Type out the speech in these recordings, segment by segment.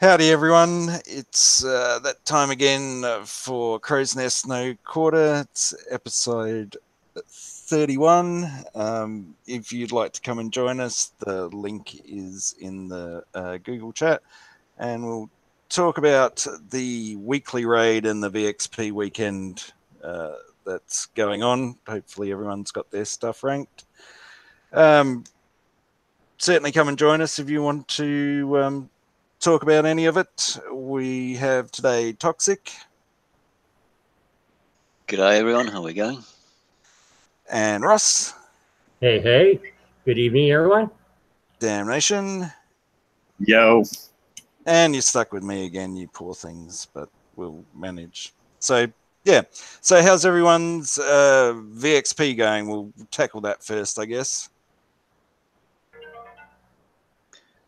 Howdy everyone, it's that time again for Crow's Nest No Quarter. It's episode 31. If you'd like to come and join us, the link is in the Google chat, and we'll talk about the weekly raid and the VXP weekend that's going on. Hopefully everyone's got their stuff ranked. Certainly come and join us if you want to talk about any of it. We have today Toxic. G'day everyone, how are we going? And Ross. Hey. Good evening, everyone. Damnation. Yo. And you're stuck with me again, you poor things, but we'll manage. So, yeah. So how's everyone's VXP going? We'll tackle that first, I guess.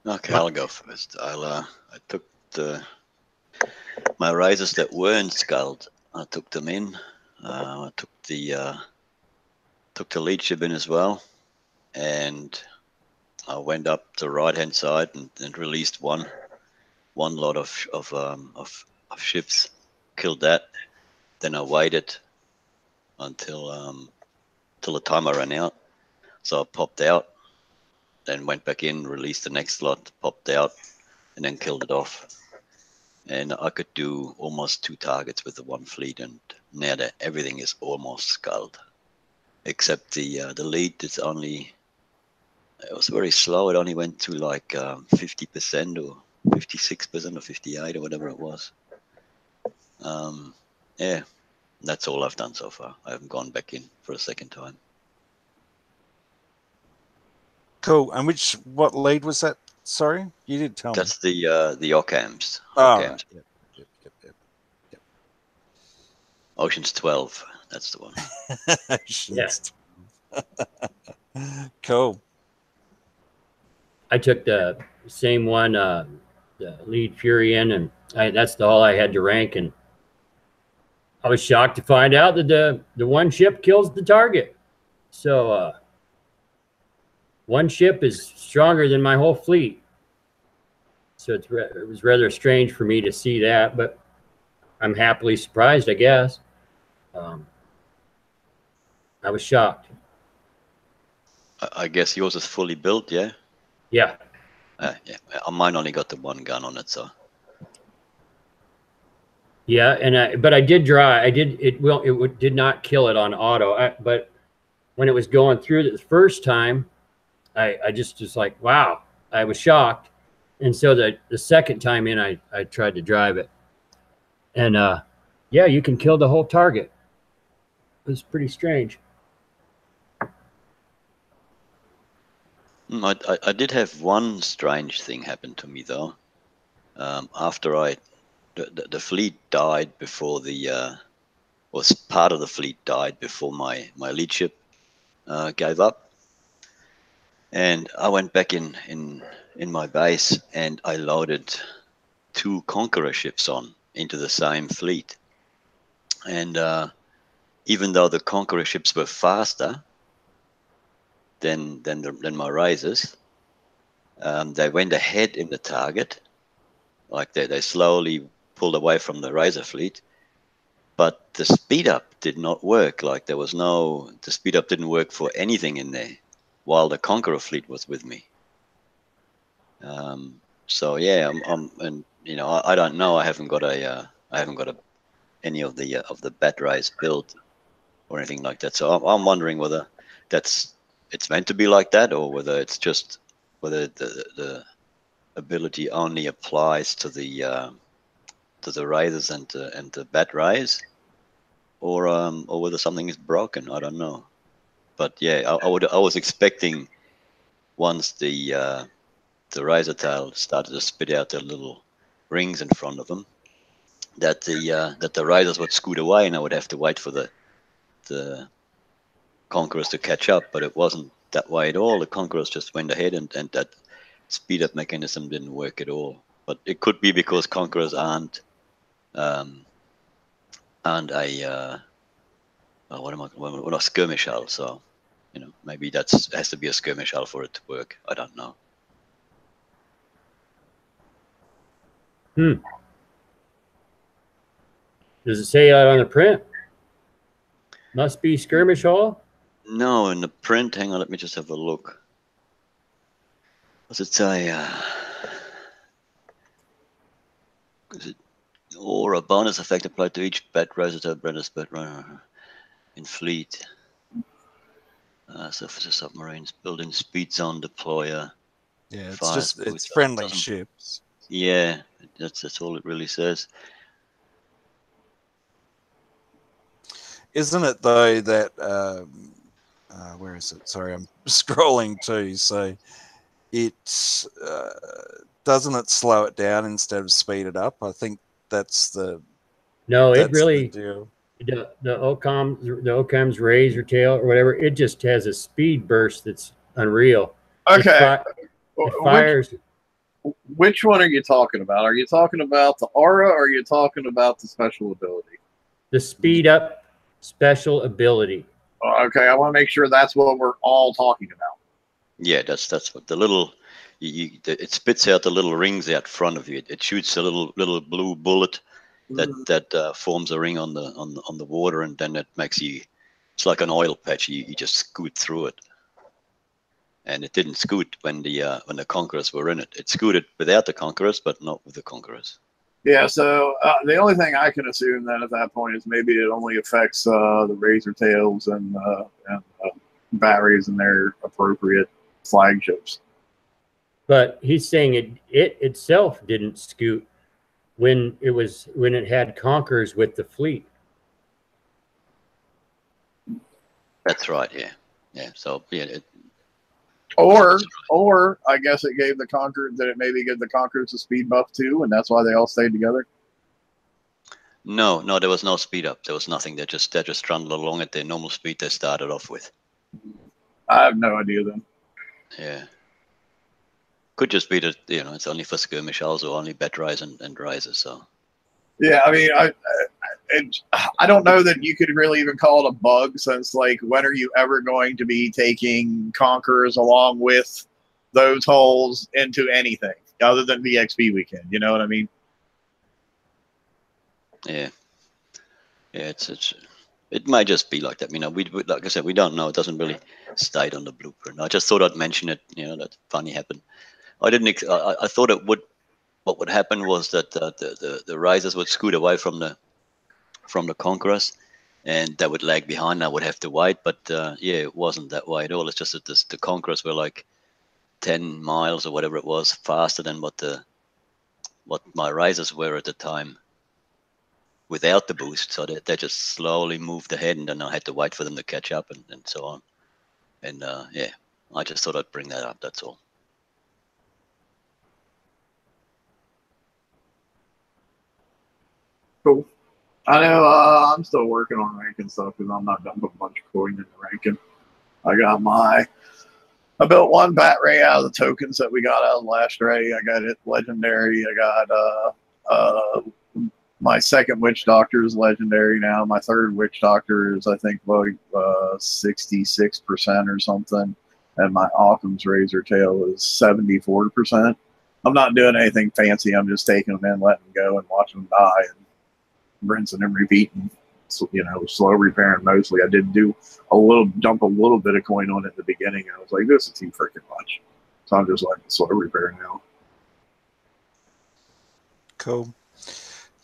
Okay, I'll go first. I took my razors that weren't skulled. I took them in. I took the lead ship in as well, and I went up the right hand side and released one lot of ships. Killed that. Then I waited until the timer ran out. So I popped out. Then went back in, released the next lot, popped out, and then killed it off. And I could do almost 2 targets with the one fleet, and now that everything is almost skulled, except the lead. It was very slow. It only went to like 50% or 56% or 58 or whatever it was. Yeah, that's all I've done so far. I haven't gone back in for a second time. Cool. And what lead was that? Sorry, you did tell me. That's the Occams. Oh, Occams. Right. Yep. Ocean's 12. That's the one. Ocean's 12. Cool. I took the same one, the lead Fury in, and that's all I had to rank. And I was shocked to find out that the one ship kills the target. So one ship is stronger than my whole fleet. So it was rather strange for me to see that, but I'm happily surprised, I guess. I was shocked. I guess yours is fully built, yeah? Yeah. Yeah. Mine only got the one gun on it, so. Yeah, but I did draw. It did not kill it on auto. But when it was going through the first time, I just like, wow, I was shocked. And so the second time in, I tried to drive it. And yeah, you can kill the whole target. It was pretty strange. I did have one strange thing happen to me though. After the fleet died before was part of the fleet died before my lead ship gave up, and I went back in my base and I loaded 2 Conqueror ships into the same fleet, and even though the Conqueror ships were faster than my razors, they went ahead in the target. Like they slowly pulled away from the razor fleet, but the speed up did not work. Like the speed up didn't work for anything in there while the Conqueror fleet was with me. So yeah, and you know, I don't know. I haven't got any of the bat rays built or anything like that. So I'm wondering whether it's meant to be like that, or whether it's just whether the ability only applies to the razors and the bat rays, or whether something is broken. I don't know. But yeah, I was expecting once the razor tail started to spit out their little rings in front of them, that the razors would scoot away, and I would have to wait for the Conquerors to catch up. But it wasn't that way at all. The Conquerors just went ahead, and that speed up mechanism didn't work at all. But it could be because Conquerors aren't a what a skirmish hull. So you know, maybe has to be a skirmish hull for it to work. I don't know. Hmm. Does it say that on the print? Must be skirmish hall. No, in the print, hang on, let me just have a look. What's it say? Is it or a bonus effect applied to each bat riser apprentice bat in fleet? So for the submarines, building speed zone deployer. Yeah, it's Fires just it's boost, friendly doesn't- ships. Yeah, that's all it really says. Isn't it though that where is it? Sorry, I'm scrolling too. So it doesn't it slow it down instead of speed it up? I think that's the No, it that's the really deal. the OCOM's razor tail or whatever. It just has a speed burst that's unreal. Okay. It fires. Which one are you talking about? Are you talking about the aura or are you talking about the special ability? The speed up special ability. Okay, I want to make sure that's what we're all talking about. Yeah, that's what the little it spits out the little rings out front of you. It shoots a little blue bullet that forms a ring on the water, and then it makes you. It's like an oil patch. You just scoot through it, and it didn't scoot when the Conquerors were in it. It scooted without the Conquerors, but not with the Conquerors. Yeah, so the only thing I can assume then at that point is maybe it only affects the razor tails and batteries and their appropriate flagships. But he's saying it itself didn't scoot when it had conquerors with the fleet. That's right. Yeah. So yeah. Or I guess it gave the Conquerors that it maybe give the Conquerors a speed buff too, and that's why they all stayed together. No, there was no speed up. There was nothing. They just trundled along at their normal speed they started off with. I have no idea then. Yeah. Could just be that it's only for skirmish hulls or only bat rise and risers. So. Yeah, I mean, I don't know that you could really even call it a bug, since like when are you ever going to be taking Conquerors along with those holes into anything other than VXP weekend? You know what I mean? Yeah. It might just be like that. We like I said, we don't know. It doesn't really state on the blueprint. I just thought I'd mention it. That funny happened. I didn't. I thought it would. What would happen was that the risers would scoot away from the Conquerors, and they would lag behind. I would have to wait. But yeah, it wasn't that way at all. It's just that the Conquerors were like 10 miles or whatever it was faster than what my risers were at the time without the boost. So they just slowly moved ahead, and then I had to wait for them to catch up and so on. And yeah, I just thought I'd bring that up. That's all. Cool. I know I'm still working on ranking stuff because I'm not done with a bunch of coin in the ranking. I built one bat ray out of the tokens that we got out of the last ray. I got it legendary. I got my second witch doctor is legendary now. My third witch doctor is I think like 66% or something, and my Occam's razor tail is 74%. I'm not doing anything fancy. I'm just taking them in, letting them go, and watching them die, and rinsing and repeating. Slow repairing mostly. I did do dump a little bit of coin on it at the beginning. I was like, this is too freaking much. So I'm just like slow repair now. Cool.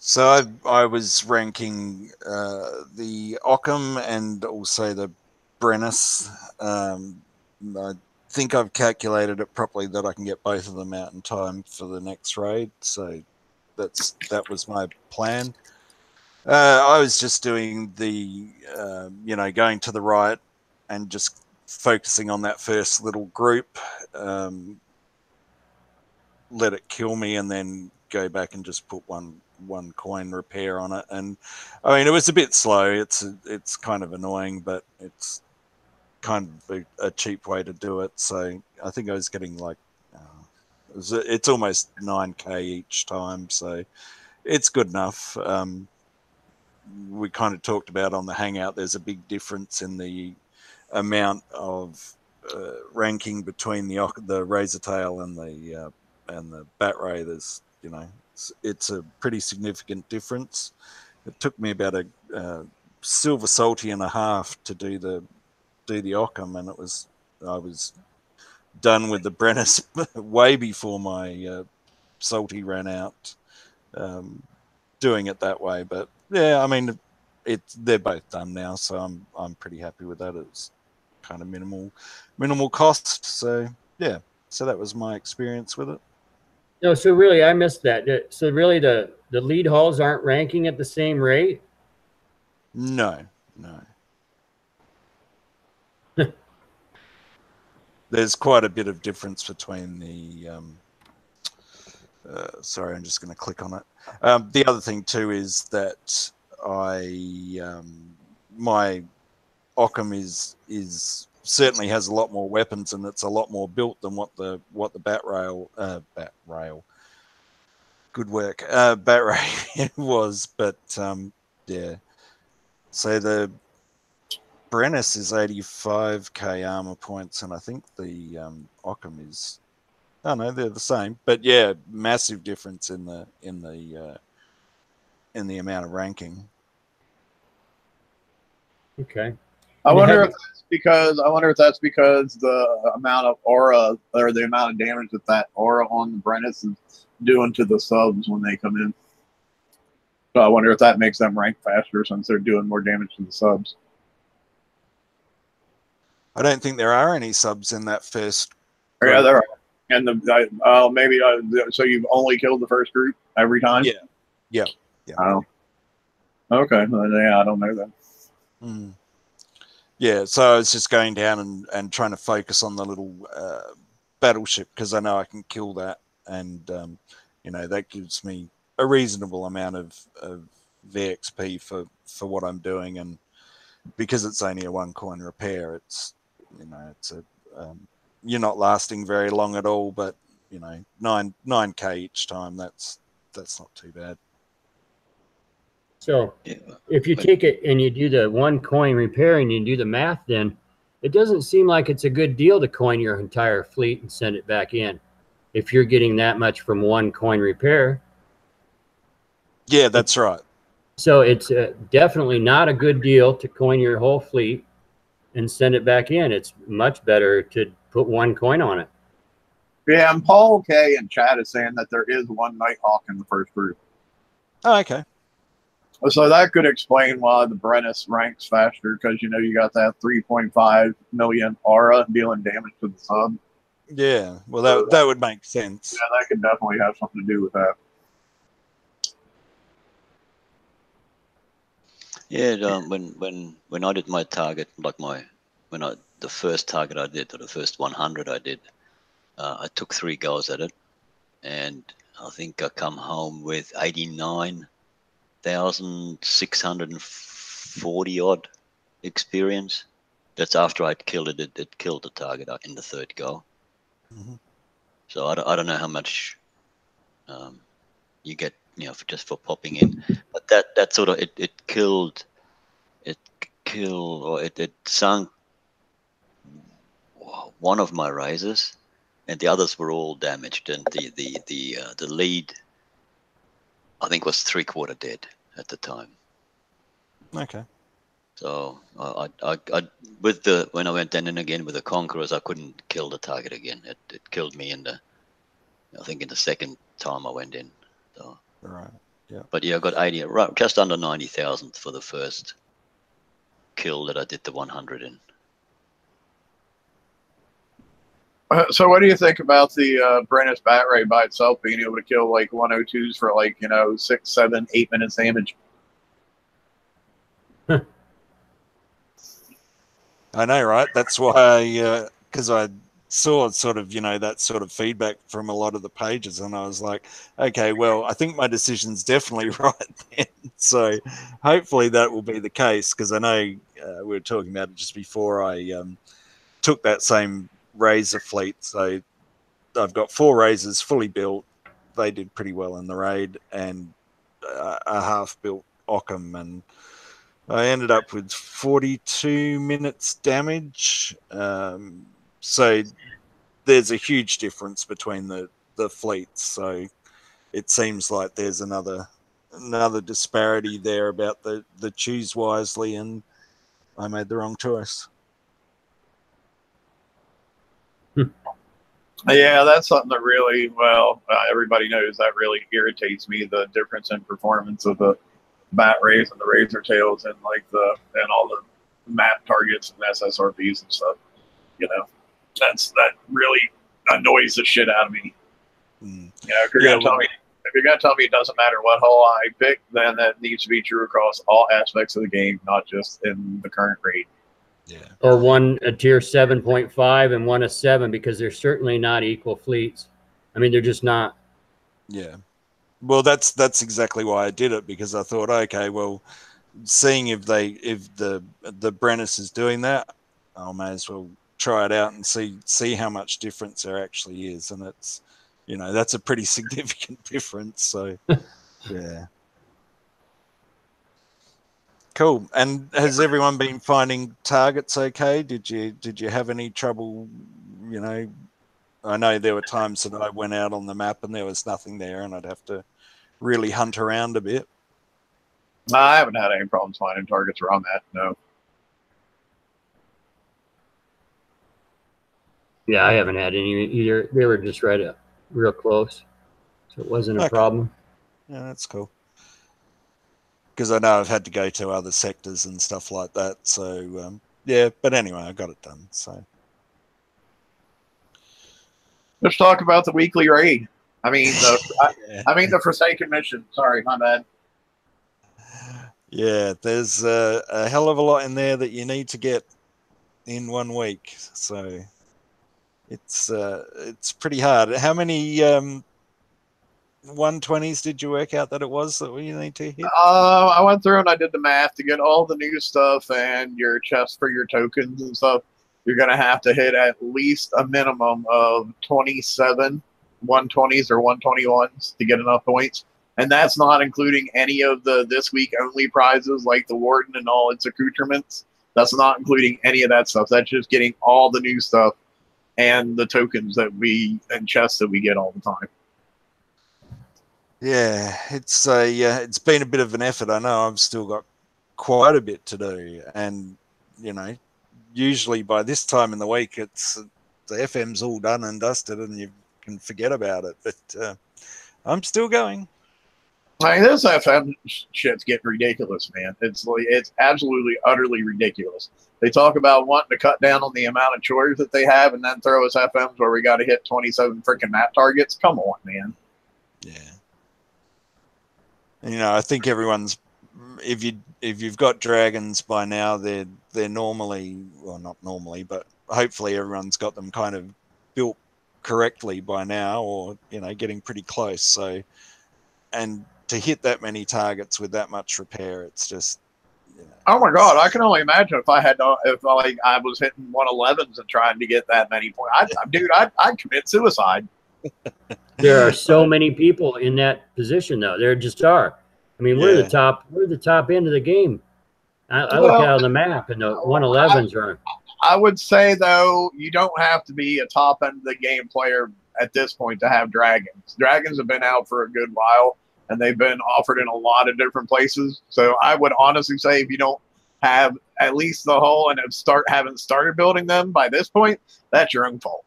So I was ranking the Occam and also the Brennus. I think I've calculated it properly that I can get both of them out in time for the next raid. So that was my plan. I was just doing the, going to the right and just focusing on that first little group, let it kill me, and then go back and just put one coin repair on it. And I mean, it was a bit slow. It's kind of annoying, but it's kind of a cheap way to do it. So I think I was getting like, it's almost 9k each time. So it's good enough. We kind of talked about on the Hangout, there's a big difference in the amount of ranking between the Razor Tail and the Bat Ray. There's it's a pretty significant difference. It took me about a silver salty and a half to do the Occam, and I was done with the Brennus way before my salty ran out. Doing it that way, but yeah, I mean, they're both done now, so I'm pretty happy with that. It's kind of minimal cost, so yeah. So that was my experience with it. No, so really, I missed that. So really, the lead hulls aren't ranking at the same rate? No. There's quite a bit of difference between the sorry, I'm just going to click on it. The other thing too is that my Occam is certainly has a lot more weapons, and it's a lot more built than what the bat rail good work bat rail was. But yeah, so the Brennus is 85k armor points, and I think the Occam is, oh no, they're the same, but yeah, massive difference in the amount of ranking. Okay. I wonder if that's because the amount of aura or the amount of damage that aura on the Brennus is doing to the subs when they come in. So I wonder if that makes them rank faster since they're doing more damage to the subs. I don't think there are any subs in that first group. Yeah, there are. And maybe so you've only killed the first group every time? Yeah. Oh. Okay. Yeah, I don't know that. Mm. Yeah, so I was just going down and trying to focus on the little battleship because I know I can kill that, and that gives me a reasonable amount of VXP for what I'm doing, and because it's only a 1 coin repair, it's you're not lasting very long at all, but 9k each time, that's not too bad. So if you take it and you do the 1 coin repair and you do the math, then it doesn't seem like it's a good deal to coin your entire fleet and send it back in if you're getting that much from 1 coin repair. Yeah, that's right. So it's definitely not a good deal to coin your whole fleet and send it back in. It's much better to put 1 coin on it. Yeah, and Paul K in chat is saying that there is 1 Nighthawk in the first group. Oh, okay. So that could explain why the Brennus ranks faster, because you got that 3.5 million aura dealing damage to the sub. Yeah, well, that would make sense. Yeah, that could definitely have something to do with that. Yeah, when I did my target, the first target I did, or the first 100 I did, I took 3 goes at it, and I think I come home with 89,640 odd experience. That's after I'd killed it. It killed the target in the 3rd go. Mm-hmm. So I don't know how much you get, for popping in, but that sort of it sunk one of my razors, and the others were all damaged, and the lead, I think, was 3/4 dead at the time. Okay. So when I went in again with the Conquerors, I couldn't kill the target again. It killed me in the 2nd time I went in. So. Right. Yeah. But yeah, I got just under 90,000 for the first kill that I did the 100 in. So what do you think about the Brennus bat ray by itself being able to kill like 102s for 6, 7, 8 minutes damage? I know, right? That's why, because I saw sort of, that sort of feedback from a lot of the pages, and I was like, okay, well, I think my decision's definitely right then. So hopefully that will be the case, because I know we were talking about it just before I took that same Razor fleet. So I've got 4 Razors fully built. They did pretty well in the raid, and a half-built Occam, and I ended up with 42 minutes damage. So there's a huge difference between the fleets. So it seems like there's another disparity there about the choose wisely, and I made the wrong choice. Yeah, that's something that really, everybody knows that really irritates me, the difference in performance of the bat rays and the razor tails and and all the map targets and SSRPs and stuff. That really annoys the shit out of me. If you're gonna tell me it doesn't matter what hull I pick, then that needs to be true across all aspects of the game, not just in the current raid. Yeah. Or one a tier 7.5 and one a 7, because they're certainly not equal fleets. I mean, they're just not. Yeah. Well, that's exactly why I did it, because I thought, okay, well, seeing if the Brennus is doing that, I may as well try it out and see how much difference there actually is, and it's that's a pretty significant difference. So yeah. Cool. And has everyone been finding targets okay? Did you have any trouble? I know there were times that I went out on the map and there was nothing there, and I'd have to really hunt around a bit. I haven't had any problems finding targets around that. No. Yeah, I haven't had any either. They were just right up, real close, so it wasn't a problem. Yeah, that's cool. Because I know I've had to go to other sectors and stuff like that. So yeah, but anyway, I got it done. So let's talk about the weekly raid. I mean the Forsaken mission. Sorry, my bad. Yeah, there's a hell of a lot in there that you need to get in 1 week. So it's pretty hard. How many 120s did you work out that it was that we need to hit? I went through and I did the math to get all the new stuff and your chest for your tokens and stuff. You're going to have to hit at least a minimum of 27 120s or 121s to get enough points. And that's not including any of the this week only prizes like the Warden and all its accoutrements. That's not including any of that stuff. That's just getting all the new stuff and the tokens and chests that we get all the time. Yeah, it's been a bit of an effort. I know I've still got quite a bit to do, and usually by this time in the week, it's the FM's all done and dusted, and you can forget about it. But I'm still going. I mean, this FM shit's getting ridiculous, man. It's absolutely, utterly ridiculous. They talk about wanting to cut down on the amount of chores that they have, and then throw us FMs where we got to hit 27 freaking map targets. Come on, man. Yeah. I think everyone's, if you've got dragons by now, they're normally, well, not normally, but hopefully everyone's got them kind of built correctly by now, or getting pretty close. So, and to hit that many targets with that much repair, it's just oh my god, I can only imagine if I was hitting 111s and trying to get that many points. I'd commit suicide. There are so many people in that position, though. There just are. I mean, we're the top end of the game. I look out on the map, and the 111s are. I would say, though, you don't have to be a top end of the game player at this point to have dragons. Dragons have been out for a good while, and they've been offered in a lot of different places. So I would honestly say, if you don't have at least the hull and haven't started building them by this point, that's your own fault.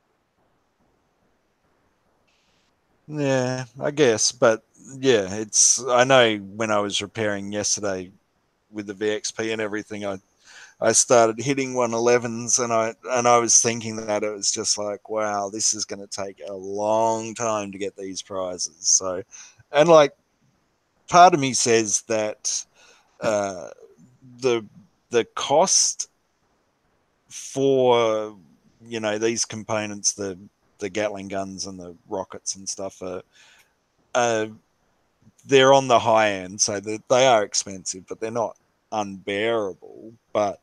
Yeah, I guess, but yeah, I know when I was repairing yesterday with the VXP and everything, I started hitting 111s, and I was thinking that it was just like, wow, this is going to take a long time to get these prizes. So, and part of me says that the cost for these components, the Gatling guns and the rockets and stuff, they're on the high end, so they are expensive, but they're not unbearable. But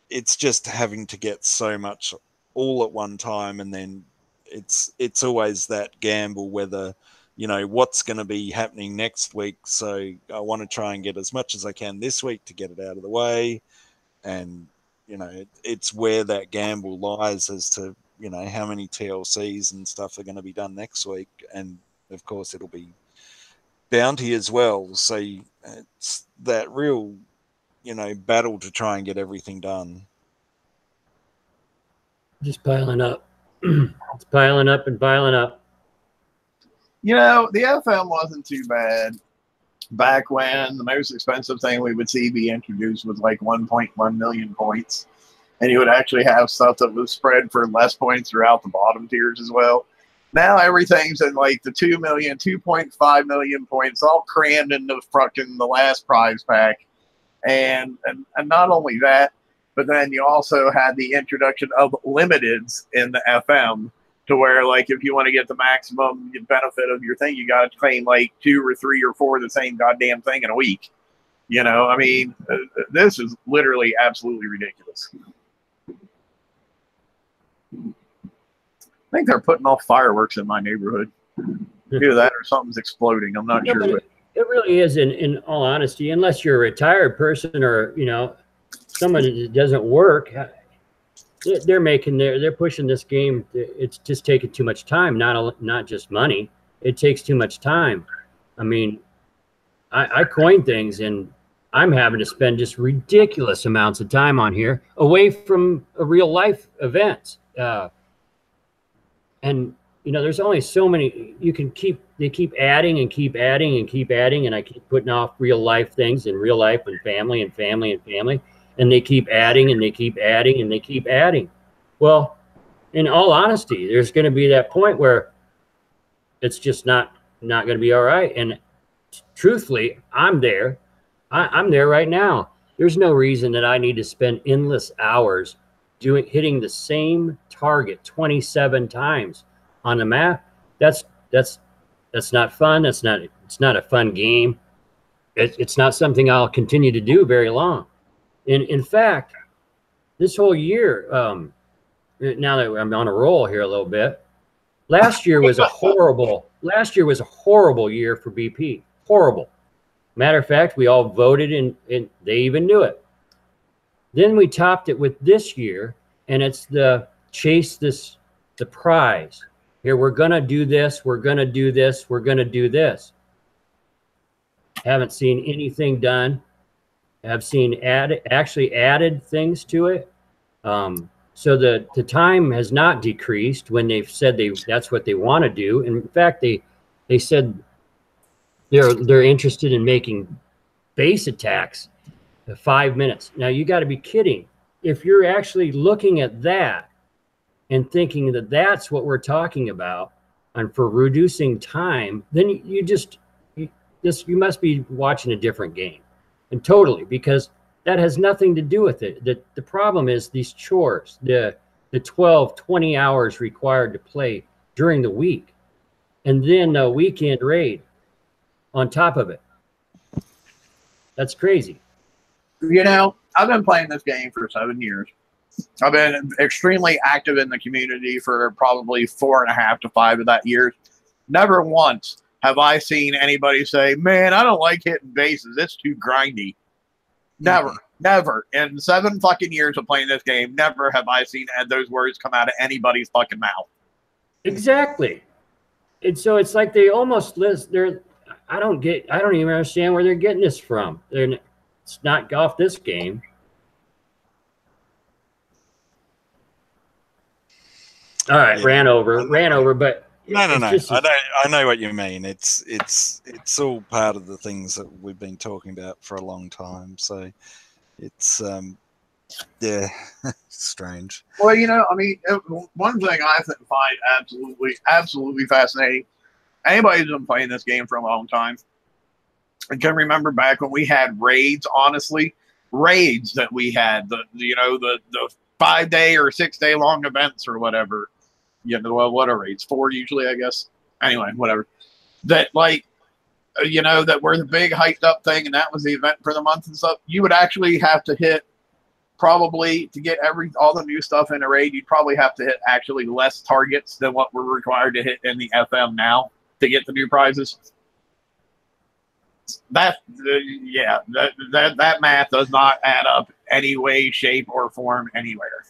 it's just having to get so much all at one time, and then it's always that gamble whether what's going to be happening next week. So I want to try and get as much as I can this week to get it out of the way, and it's where that gamble lies as to how many TLCs and stuff are going to be done next week. And of course it'll be bounty as well. So it's that real, battle to try and get everything done. Just piling up. It's piling up and piling up. The FM wasn't too bad back when the most expensive thing we would see be introduced was like 1.1 million points. And you would actually have stuff that was spread for less points throughout the bottom tiers as well. Now everything's in like the 2 million, 2.5 million points, all crammed into fucking the last prize pack. And not only that, but then you also had the introduction of limiteds in the FM, to where, like, if you want to get the maximum benefit of your thing, you got to claim like 2 or 3 or 4 of the same goddamn thing in a week. This is literally absolutely ridiculous. I think they're putting off fireworks in my neighborhood. Either that or something's exploding. I'm not sure. It really is, in all honesty, unless you're a retired person or, someone that doesn't work, they're pushing this game. It's just taking too much time, not just money. It takes too much time. I mean, I coin things, and I'm having to spend just ridiculous amounts of time on here away from a real life event. And there's only so many you can keep. They keep adding and keep adding and keep adding, and I keep putting off real life things in real life and family and family and family, and they keep adding and they keep adding and they keep adding. Well, in all honesty, there's going to be that point where it's just not going to be all right. And truthfully, I'm there. I'm there right now. There's no reason that I need to spend endless hours hitting the same target 27 times on the map. That's not fun. It's not a fun game. It's not something I'll continue to do very long. In fact, this whole year, now that I'm on a roll here a little bit, last year was a horrible year for BP. Horrible. Matter of fact, we all voted and they even knew it. Then we topped it with this year, and it's the prize. Here, we're going to do this, we're going to do this, we're going to do this. Haven't seen anything done. I've seen actually added things to it. So the time has not decreased when they've said that's what they want to do. And in fact, they said they're interested in making base attacks 5 minutes. Now, you got to be kidding. If you're actually looking at that and thinking that that's what we're talking about and for reducing time, then you must be watching a different game. And totally, because that has nothing to do with it. The problem is these chores, the 12, 20 hours required to play during the week, and then a weekend raid on top of it. That's crazy. I've been playing this game for 7 years. I've been extremely active in the community for probably 4.5 to 5 of that years. Never once have I seen anybody say, man, I don't like hitting bases. It's too grindy. Never. In 7 fucking years of playing this game, never have I seen those words come out of anybody's fucking mouth. Exactly. And so it's like they almost list I don't even understand where they're getting this from. It's not off this game. All right, Yeah. ran over, but no. I know what you mean. It's all part of the things that we've been talking about for a long time. So it's strange. Well, one thing I find absolutely fascinating. Anybody who's been playing this game for a long time, I can remember back when we had raids. Honestly, raids that we had the 5-day or 6-day long events or whatever. What are raids? 4 usually, I guess. Anyway, whatever. That that were the big hyped up thing, and that was the event for the month and stuff. You would actually have to hit, probably to get all the new stuff in a raid, you'd probably have to hit actually less targets than what we're required to hit in the FM now to get the new prizes. That math does not add up any way, shape, or form anywhere.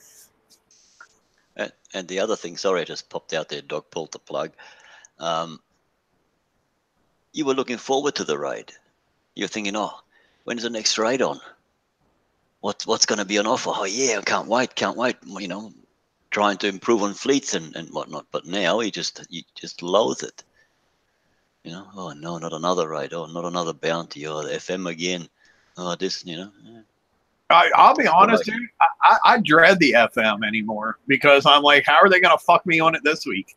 And the other thing, sorry, I just popped out there, dog pulled the plug. you were looking forward to the raid. You're thinking, oh, when's the next raid on? What's going to be on offer? Oh yeah, I can't wait. You know, trying to improve on fleets and whatnot. But now you just loathe it. You know, oh no, not another raid. Oh, not another bounty. Oh, the FM again. Oh, this, you know. I'll be honest, dude. I dread the FM anymore because I'm like, how are they going to fuck me on it this week?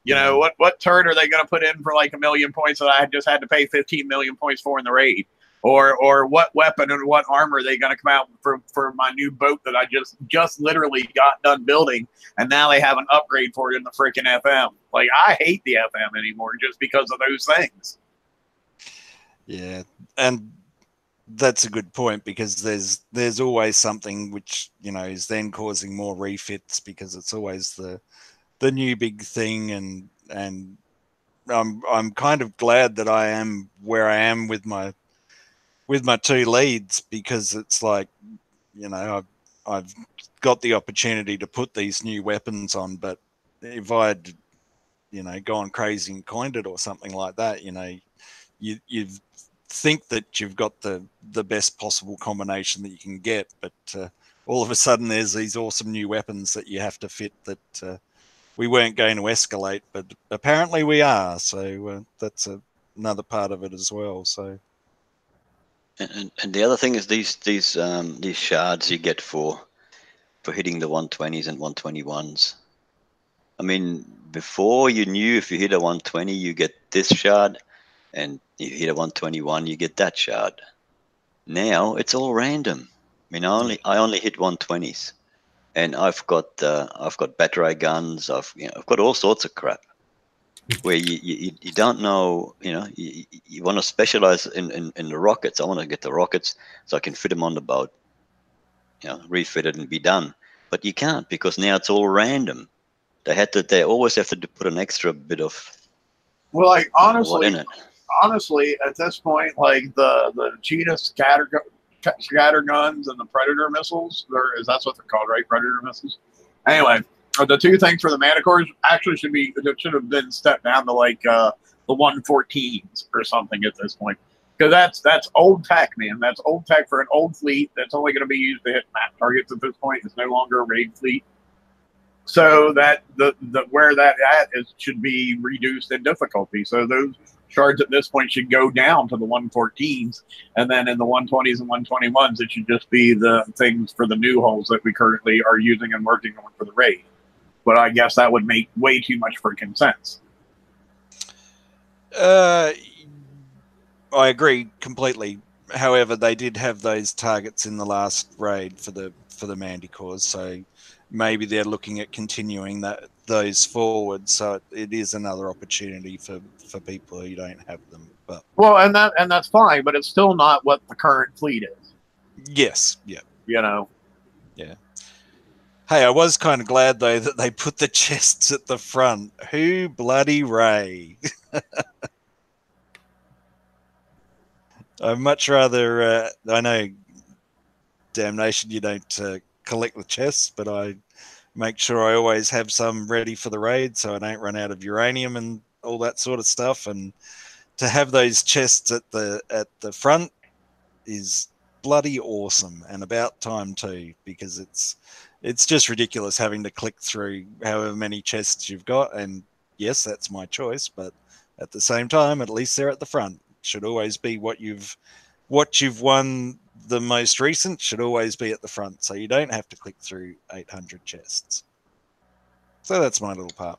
You know, what turn are they going to put in for like 1 million points that I just had to pay 15 million points for in the raid? Or what weapon and what armor are they going to come out for my new boat that I just literally got done building, and now they have an upgrade for it in the freaking FM. Like, I hate the FM anymore just because of those things. Yeah, and that's a good point, because there's always something which, you know, is then causing more refits, because it's always the new big thing, and I'm kind of glad that I am where I am with my 2 leads, because it's like, you know, I've got the opportunity to put these new weapons on, but if I'd, you know, gone crazy and coined it or something like that, you know, you think that you've got the best possible combination that you can get, but all of a sudden there's these awesome new weapons that you have to fit that we weren't going to escalate, but apparently we are. So that's another part of it as well. So. And the other thing is these shards you get for hitting the 120s and 121s. I mean, before you knew if you hit a 120, you get this shard, and if you hit a 121, you get that shard. Now it's all random. I mean, I only hit 120s, and I've got battery guns. I've got all sorts of crap where you don't know. You know, you want to specialize in the rockets. I want to get the rockets so I can fit them on the boat. You know, refit it and be done. But you can't, because now it's all random. They always have to put an extra bit of. Well, like, what in it. honestly, at this point, like the cheetah scatter guns and the predator missiles, that's what they're called, right? Predator missiles. Anyway, the 2 things for the Manticores actually should have been stepped down to like the 114s or something at this point, because that's old tech, man. That's old tech for an old fleet that's only going to be used to hit map targets at this point. It's no longer a raid fleet. So that where that should be reduced in difficulty. So those shards at this point should go down to the 114s, and then in the 120s and 121s, it should just be the things for the new holes that we currently are using and working on for the raid. But I guess that would make way too much freaking sense. I agree completely. However, they did have those targets in the last raid for the Manticores, so maybe they're looking at continuing those forward. So it is another opportunity for people who don't have them. But and that's fine, but it's still not what the current fleet is. Yes, yeah, you know. Yeah. Hey, I was kind of glad though that they put the chests at the front. Who bloody Ray? I'd much rather. I know, Damnation, you don't collect the chests, but I make sure I always have some ready for the raid, so I don't run out of uranium and all that sort of stuff. And to have those chests at the front is bloody awesome, and about time too, because it's just ridiculous having to click through however many chests you've got. And yes, that's my choice, but at the same time, at least they're at the front. Should always be what you've won. The most recent should always be at the front, so you don't have to click through 800 chests. So that's my little part.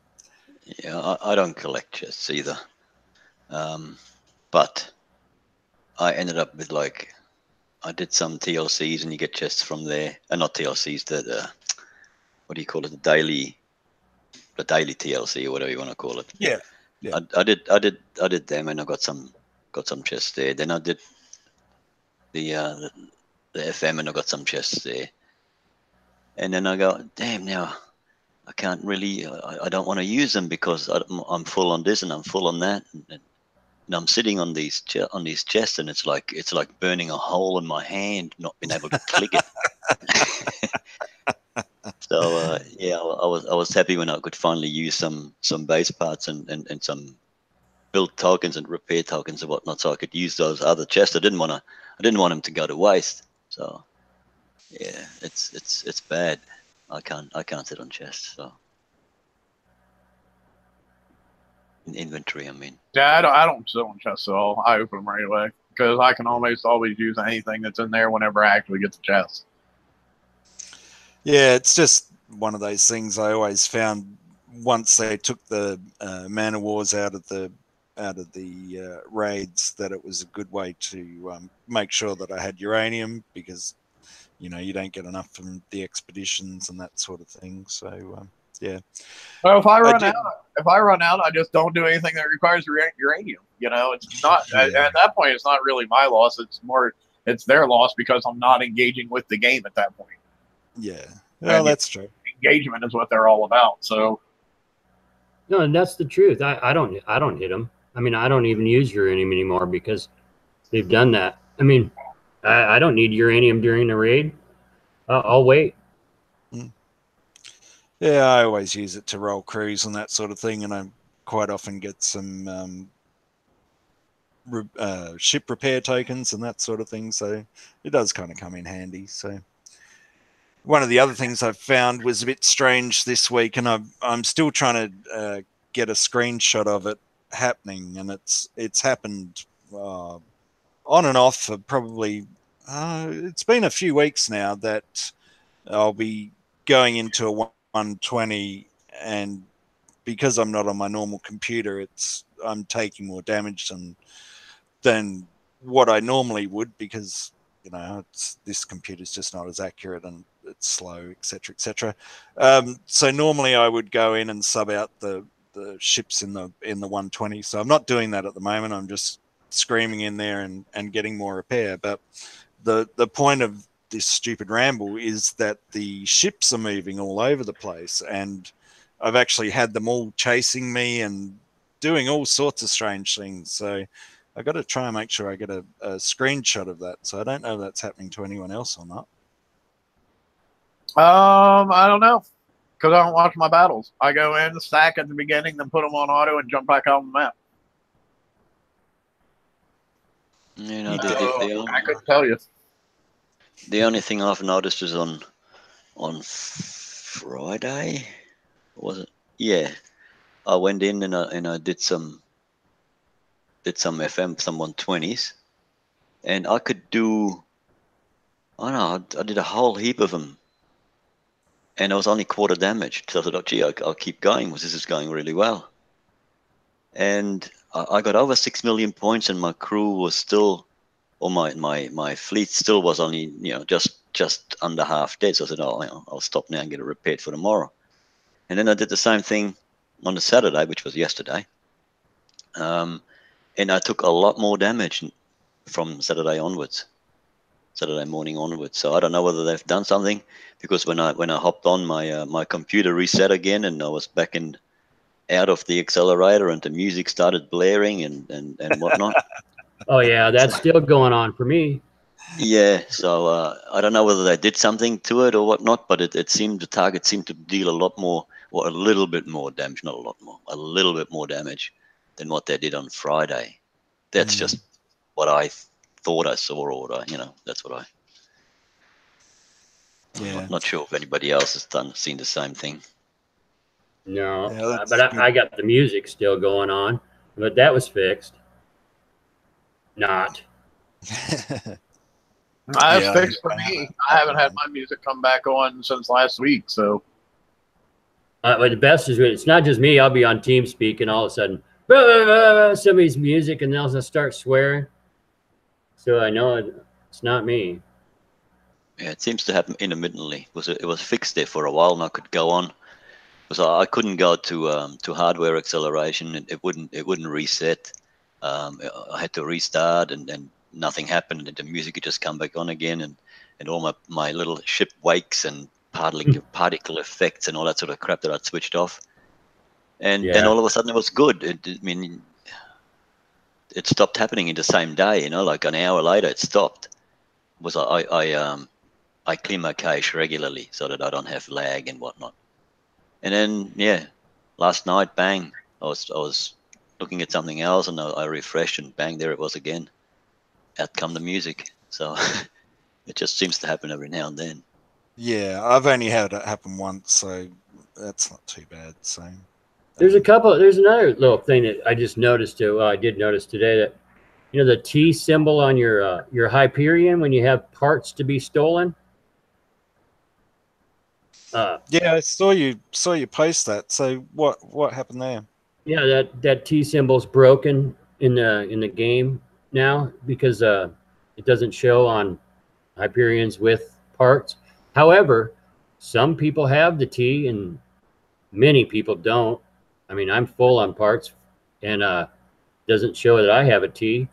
Yeah, I don't collect chests either. But I ended up with, like, I did some TLCs and you get chests from there. Not TLCs, the what do you call it? The daily TLC or whatever you want to call it. Yeah. I did them, and I got some chests there. Then I did the FM, and I got some chests there. And then I go, damn, now I can't really. I don't want to use them because I'm full on this and I'm full on that, and I'm sitting on these chests, and it's like burning a hole in my hand, not being able to click it. So yeah, I was happy when I could finally use some base parts and some build tokens and repair tokens and whatnot, so I could use those other chests. I didn't want them to go to waste. So yeah, it's bad. I can't sit on chests. So in inventory, I mean. Yeah, I don't sit on chests at all. I open them right away because I can almost always use anything that's in there whenever I actually get the chest. Yeah, it's just one of those things I always found once they took the Man of Wars out of the raids, that it was a good way to make sure that I had uranium, because you don't get enough from the expeditions and that sort of thing. So yeah. Well, if I run out, I just don't do anything that requires uranium. It's not at that point. It's not really my loss. It's their loss because I'm not engaging with the game at that point. Yeah, well, that's true. Engagement is what they're all about. So no, and that's the truth. I don't hit them. I mean, I don't even use uranium anymore because they've done that. I mean, I don't need uranium during the raid. I'll wait. Yeah, I always use it to roll crews and that sort of thing, and I quite often get some ship repair tokens and that sort of thing. So it does kind of come in handy. So one of the other things I've found was a bit strange this week, and I'm still trying to get a screenshot of it happening, and it's happened on and off for probably it's been a few weeks now that I'll be going into a 120, and because I'm not on my normal computer, I'm taking more damage than what I normally would, because this computer's just not as accurate and it's slow, etc., etc. So normally I would go in and sub out the ships in the 120. So I'm not doing that at the moment. I'm just screaming in there and getting more repair. But the point of this stupid ramble is that the ships are moving all over the place, and I've actually had them all chasing me and doing all sorts of strange things. So I got to try and make sure I get a screenshot of that. So I don't know if that's happening to anyone else or not. I don't know, because I don't watch my battles. I go in, stack at the beginning, then put them on auto, and jump back out on the map. I couldn't tell you. The only thing I've noticed is on Friday, was it? Yeah, I went in and I did some FM, some 120s, and I could do. I don't know. I did a whole heap of them, and I was only quarter damage. So I thought, oh, gee, I'll keep going because this is going really well. And I got over 6 million points, and my crew was still, or my fleet still was only just under half dead. So I said, oh, I'll stop now and get it repaired for tomorrow. And then I did the same thing on the Saturday, which was yesterday. And I took a lot more damage from Saturday morning onwards. So I don't know whether they've done something, because when I hopped on, my computer reset again, and I was back out of the accelerator, and the music started blaring and whatnot. Oh yeah, that's still going on for me. Yeah, so I don't know whether they did something to it or whatnot, but the target seemed to deal a lot more, or a little bit more damage, not a lot more, a little bit more damage than what they did on Friday. That's just what I thought I saw, or that's what I'm not sure if anybody else has seen the same thing. No, but I got the music still going on, but that was fixed. Not. That's fixed for me. I haven't had my music come back on since last week. So, but the best is it's not just me. I'll be on TeamSpeak, and all of a sudden, somebody's music, and they'll just start swearing. So I know it's not me. Yeah, it seems to happen intermittently. It was fixed there for a while, and I could go on. Because I couldn't go to hardware acceleration. It wouldn't reset. I had to restart, and nothing happened, and the music would just come back on again, and all my little ship wakes and particle effects and all that sort of crap that I'd switched off. And then all of a sudden it was good. It stopped happening in the same day, like an hour later it stopped. I clean my cache regularly so that I don't have lag and whatnot. And then last night, bang, I was looking at something else, and I refreshed, and bang, there it was again. Out come the music. So it just seems to happen every now and then. Yeah, I've only had it happen once, so that's not too bad. So There's another little thing that I just noticed too. Well, I did notice today that, you know, the T symbol on your Hyperion when you have parts to be stolen. yeah, I saw you post that. So what happened there? Yeah, that T symbol's broken in the game now because it doesn't show on Hyperions with parts. However, some people have the T and many people don't. I mean, I'm full on parts, and doesn't show that I have a T.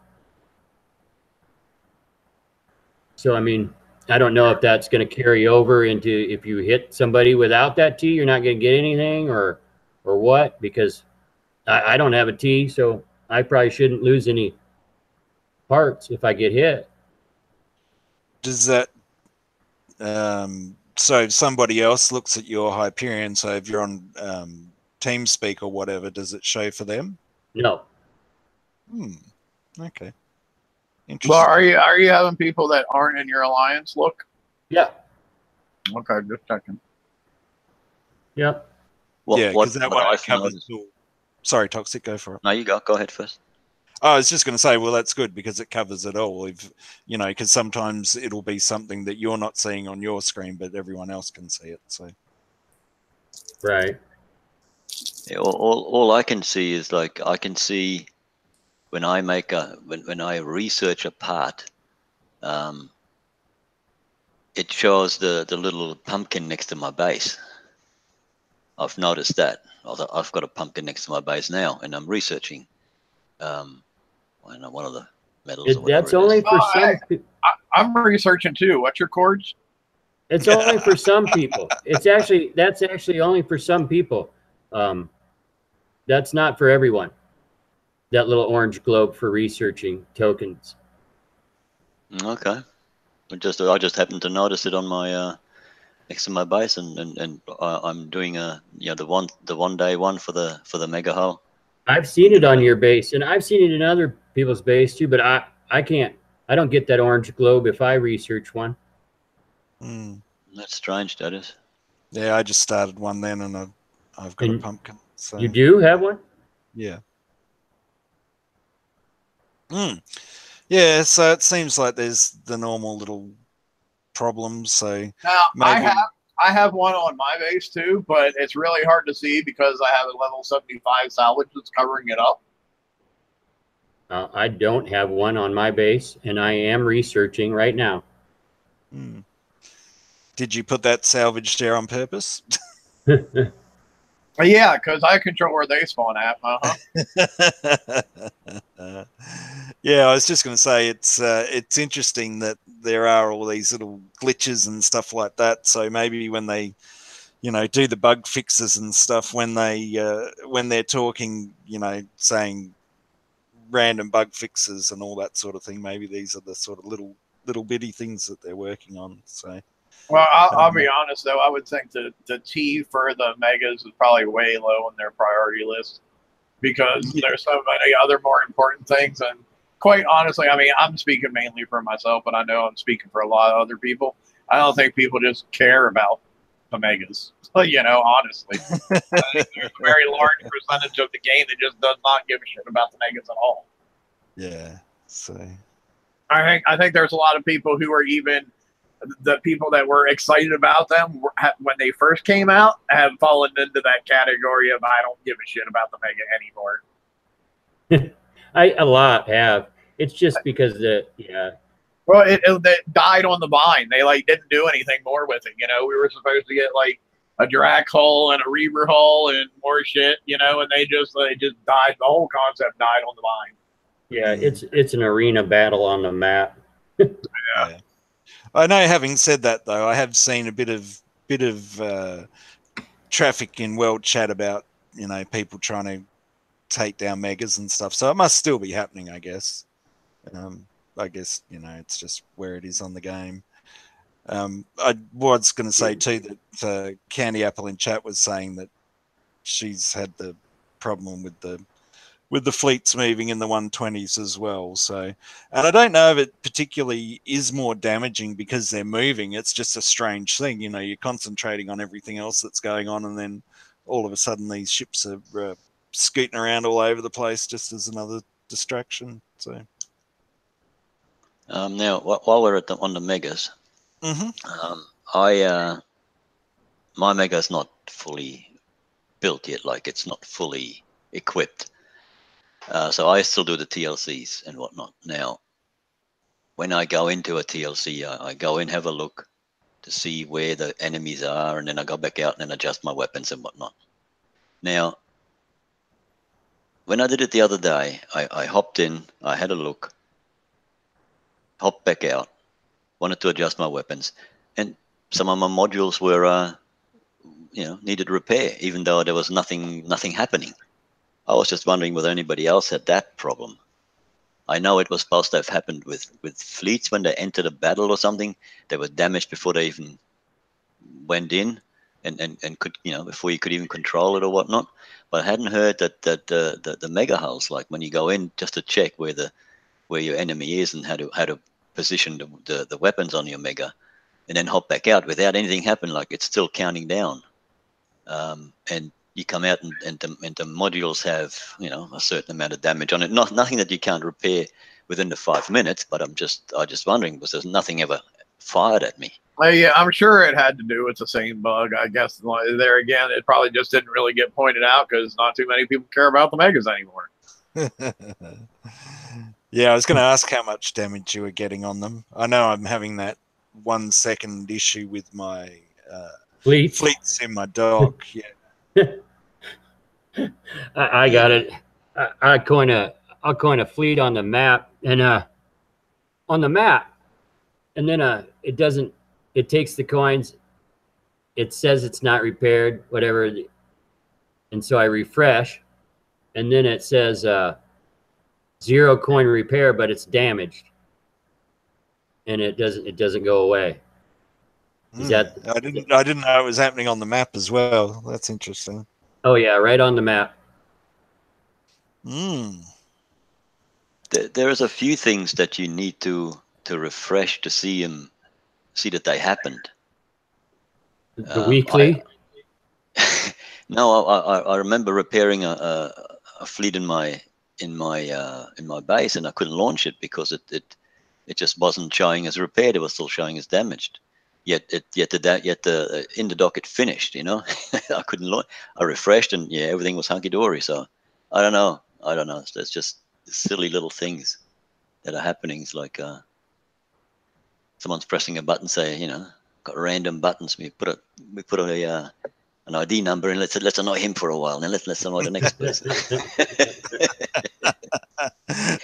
So I mean, I don't know if that's going to carry over into if you hit somebody without that T, you're not going to get anything, or what, because I don't have a T, so I probably shouldn't lose any parts if I get hit. Does that so if somebody else looks at your Hyperion, so if you're on TeamSpeak or whatever, does it show for them? No. Okay. Well, Interesting. are you having people that aren't in your alliance look? Yeah. Okay, just checking. Yep. Yeah, because that one I've covers noticed. all. Sorry, Toxic, go for it. No, you go ahead first. I was just going to say, well, that's good because it covers it all. If you know, because sometimes it'll be something that you're not seeing on your screen, but everyone else can see it. So, Right. Yeah, all I can see is, like, I can see when I make when I research a part, it shows the little pumpkin next to my base. I've noticed that. I've got a pumpkin next to my base now, and I'm researching. I don't know, one of the metals or whatever. That's only for some. I'm researching too. What's your chords? It's only for some people. That's actually only for some people. That's not for everyone. That little orange globe for researching tokens. Okay. I just happened to notice it on my next to my base, and I'm doing the one day one for the mega hull. I've seen it on your base, and I've seen it in other people's base too. But I can't. I don't get that orange globe if I research one. That's strange, that is. Yeah, I just started one then, and I've got a pumpkin. So you do have one? Yeah. Yeah, so it seems like there's the normal little problems. So now maybe... I have one on my base too, but it's really hard to see because I have a level 75 salvage that's covering it up. I don't have one on my base, and I am researching right now. Did you put that salvage there on purpose? Yeah, because I control where they spawn at. Yeah, I was just going to say it's interesting that there are all these little glitches and stuff like that. So maybe when they, do the bug fixes and stuff, when they're talking, saying random bug fixes and all that sort of thing, maybe these are the sort of little bitty things that they're working on. So. Well, I'll be honest, though. I would think the T for the megas is probably way low on their priority list because there's so many other more important things. And quite honestly, I mean, I'm speaking mainly for myself, but I know I'm speaking for a lot of other people. I don't think people just care about the megas, honestly. I think there's a very large percentage of the game that just does not give a shit about the megas at all. Yeah, so. I think there's a lot of people who are even... the people that were excited about them when they first came out have fallen into that category of I don't give a shit about the mega anymore. A lot have. It's just because yeah. Well, it died on the vine. They didn't do anything more with it. We were supposed to get a Drac hull and a Reaver hull and more shit. And they just died. The whole concept died on the vine. Yeah, it's an arena battle on the map. Yeah. I know. Having said that, though, I have seen a bit of traffic in world chat about people trying to take down megas and stuff. So it must still be happening, I guess. I guess it's just where it is on the game. I was going to say too that Candy Apple in chat was saying that she's had the problem with the with the fleets moving in the 120s as well. So, and I don't know if it particularly is more damaging because they're moving. It's just a strange thing, you know. You're concentrating on everything else that's going on, and then all of a sudden these ships are scooting around all over the place just as another distraction. So now while we're on the megas, my mega's not fully built yet, like it's not fully equipped, so I still do the TLCs and whatnot. Now when I go into a TLC, I go in, have a look to see where the enemies are, and then I go back out and then adjust my weapons and whatnot. Now when I did it the other day, I hopped in, I had a look, hopped back out, wanted to adjust my weapons, and some of my modules were, needed repair, even though there was nothing happening. I was just wondering whether anybody else had that problem. I know it was supposed to have happened with fleets when they entered a battle or something. They were damaged before they even went in, and could, before you could even control it or whatnot. But I hadn't heard that the mega hulls, like when you go in just to check where your enemy is and how to position the weapons on your mega, and then hop back out without anything happening, like it's still counting down, and you come out and the modules have a certain amount of damage on it. Nothing that you can't repair within the 5 minutes, but I'm just wondering, because there's nothing ever fired at me. Yeah, I'm sure it had to do with the same bug. I guess there again, it probably just didn't really get pointed out because not too many people care about the megas anymore. Yeah, I was going to ask how much damage you were getting on them. I know I'm having that 1 second issue with my fleets in my dock. Yeah, I got it. I'll coin a fleet on the map, and on the map, and then it doesn't. It takes the coins. It says it's not repaired, whatever, and so I refresh, and then it says 0 coin repair, but it's damaged, and it doesn't go away. Is that? I didn't know it was happening on the map as well. That's interesting. Oh yeah, right on the map. There is a few things that you need to refresh to see that they happened. The weekly. No, I remember repairing a fleet in my base, and I couldn't launch it because it just wasn't showing as repaired. It was still showing as damaged. Yet the in the dock it finished. I couldn't launch. I refreshed, and yeah, everything was hunky dory. So I don't know. It's just silly little things that are happening. It's like someone's pressing a button, say, got random buttons. We put an ID number, and let's annoy him for a while, and then let's annoy the next person.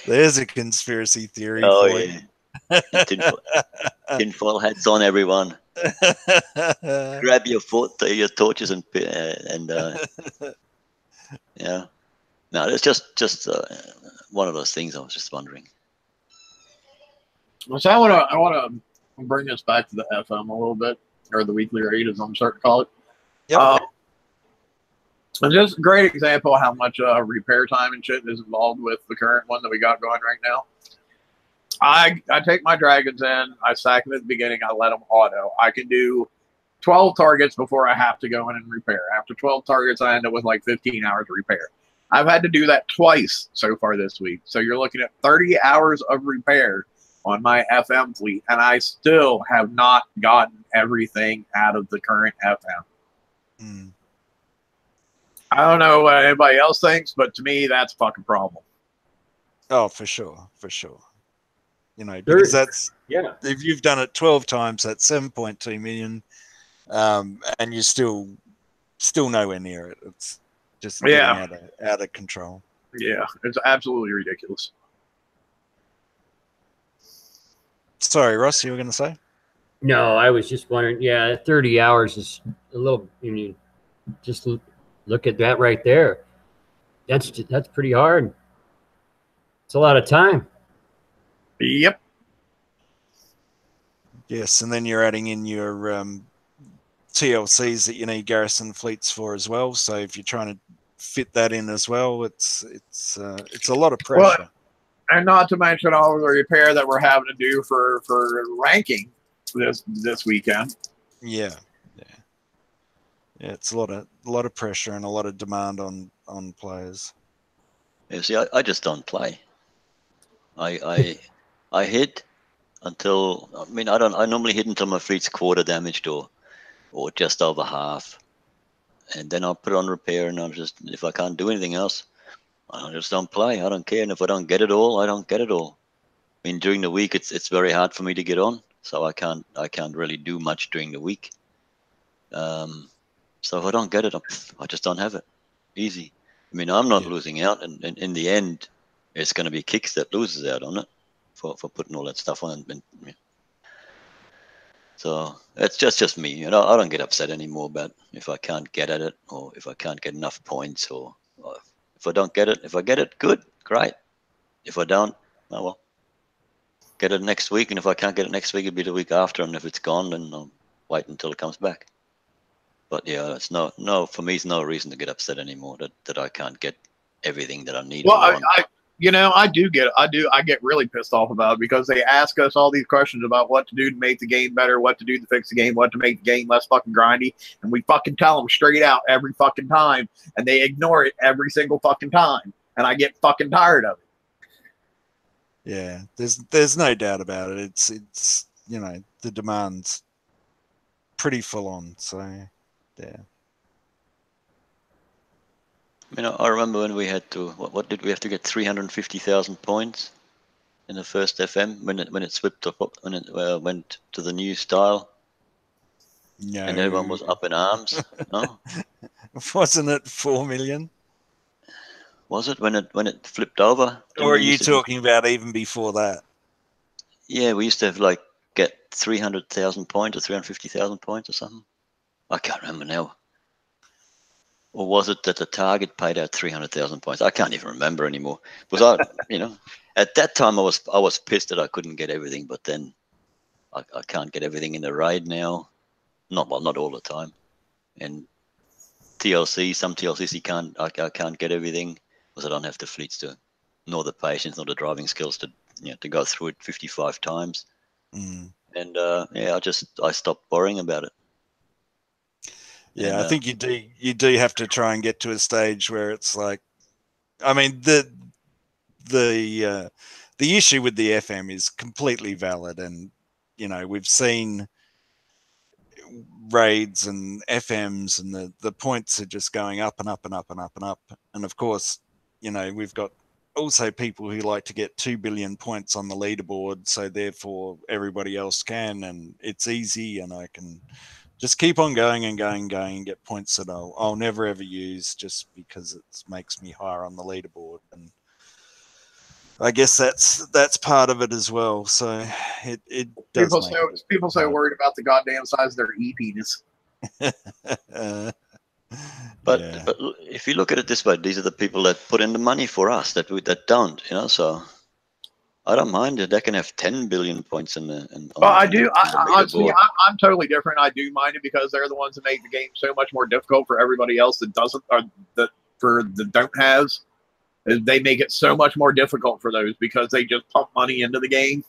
There's a conspiracy theory. Oh yeah. Tinfoil hats on, everyone. Grab your torches and yeah. No, it's just one of those things. I was just wondering. So I want to bring us back to the FM a little bit, or the weekly raid, as I'm starting to call it. Yep. And just a great example of how much repair time and shit is involved with the current one that we got going right now. I take my dragons in, I stack them at the beginning, I let them auto. I can do 12 targets before I have to go in and repair. After 12 targets, I end up with like 15 hours of repair. I've had to do that twice so far this week. So you're looking at 30 hours of repair on my FM fleet, and I still have not gotten everything out of the current FM. I don't know what anybody else thinks, but to me, that's a fucking problem. Oh, for sure. Because that's, if you've done it 12 times, that's 7.2 million, and you're still nowhere near it. It's just getting out of control. Yeah, it's absolutely ridiculous. Sorry, Ross, you were going to say? No, I was just wondering. Yeah, 30 hours is a little. Just look at that right there. That's pretty hard. It's a lot of time. Yep. Yes, and then you're adding in your TLCs that you need garrison fleets for as well. So if you're trying to fit that in as well. It's a lot of Well, pressure. and not to mention all the repair that we're having to do for ranking this weekend. Yeah. It's a lot of pressure and a lot of demand on players. Yeah, see, I just don't play. I hit until, I mean, I normally hit until my fleet's quarter damaged or just over half, and then I'll put on repair, and if I can't do anything else, I just don't play. I don't care, and if I don't get it all, I don't get it all. I mean, during the week, it's very hard for me to get on, so I can't really do much during the week. So if I don't get it, I just don't have it. Easy. I mean, I'm not losing out, and in the end, it's going to be Kicks that loses out on it for putting all that stuff on. So it's just me. You know, I don't get upset anymore about if I can't get at it or if I can't get enough points or if I don't get it. If I get it, good, great. If I don't, oh well. Get it next week, and if I can't get it next week, it'll be the week after, and if it's gone, then I'll wait until it comes back. But yeah, it's no for me. It's no reason to get upset anymore that I can't get everything that I need. Well, I get really pissed off about it because they ask us all these questions about what to do to make the game better, what to do to fix the game, what to make the game less fucking grindy, and we fucking tell them straight out every fucking time, and they ignore it every single fucking time, and I get fucking tired of it. Yeah, there's no doubt about it. It's you know, the demand's pretty full on. So yeah. You know, I remember when we had to. What did we have to get? 350,000 points in the first FM when it swept up when it went to the new style. No. And everyone was up in arms. No, wasn't it 4 million? Was it when it flipped over? Or are you talking about even before that? Yeah, we used to have get 300,000 points or 350,000 points or something. I can't remember now. Or was it that the target paid out 300,000 points? I can't even remember anymore. Because at that time I was pissed that I couldn't get everything, but then I can't get everything in the raid now. Not all the time. And some TLCs I can't get everything because I don't have the fleets nor the patience, nor the driving skills to go through it 55 times. Mm. And I stopped worrying about it. Yeah, and, I think you do have to try and get to a stage where it's like, I mean, the issue with the FM is completely valid, and you know, we've seen raids and FMs, and the points are just going up and up and up and up and up. And of course, you know, we've got also people who like to get 2 billion points on the leaderboard, so therefore everybody else can, and it's easy, and I can just keep on going and going and going and get points that I'll never ever use just because it makes me higher on the leaderboard. And I guess that's part of it as well. So it does people so worried about the goddamn size of their e-penis. But if you look at it this way, these are the people that put in the money for us that don't, you know. So I don't mind it. They can have 10 billion points in the. Well, I do. Honestly, I'm totally different. I do mind it because they're the ones that make the game so much more difficult for everybody else that doesn't, or that don't has. They make it so much more difficult for those because they just pump money into the game.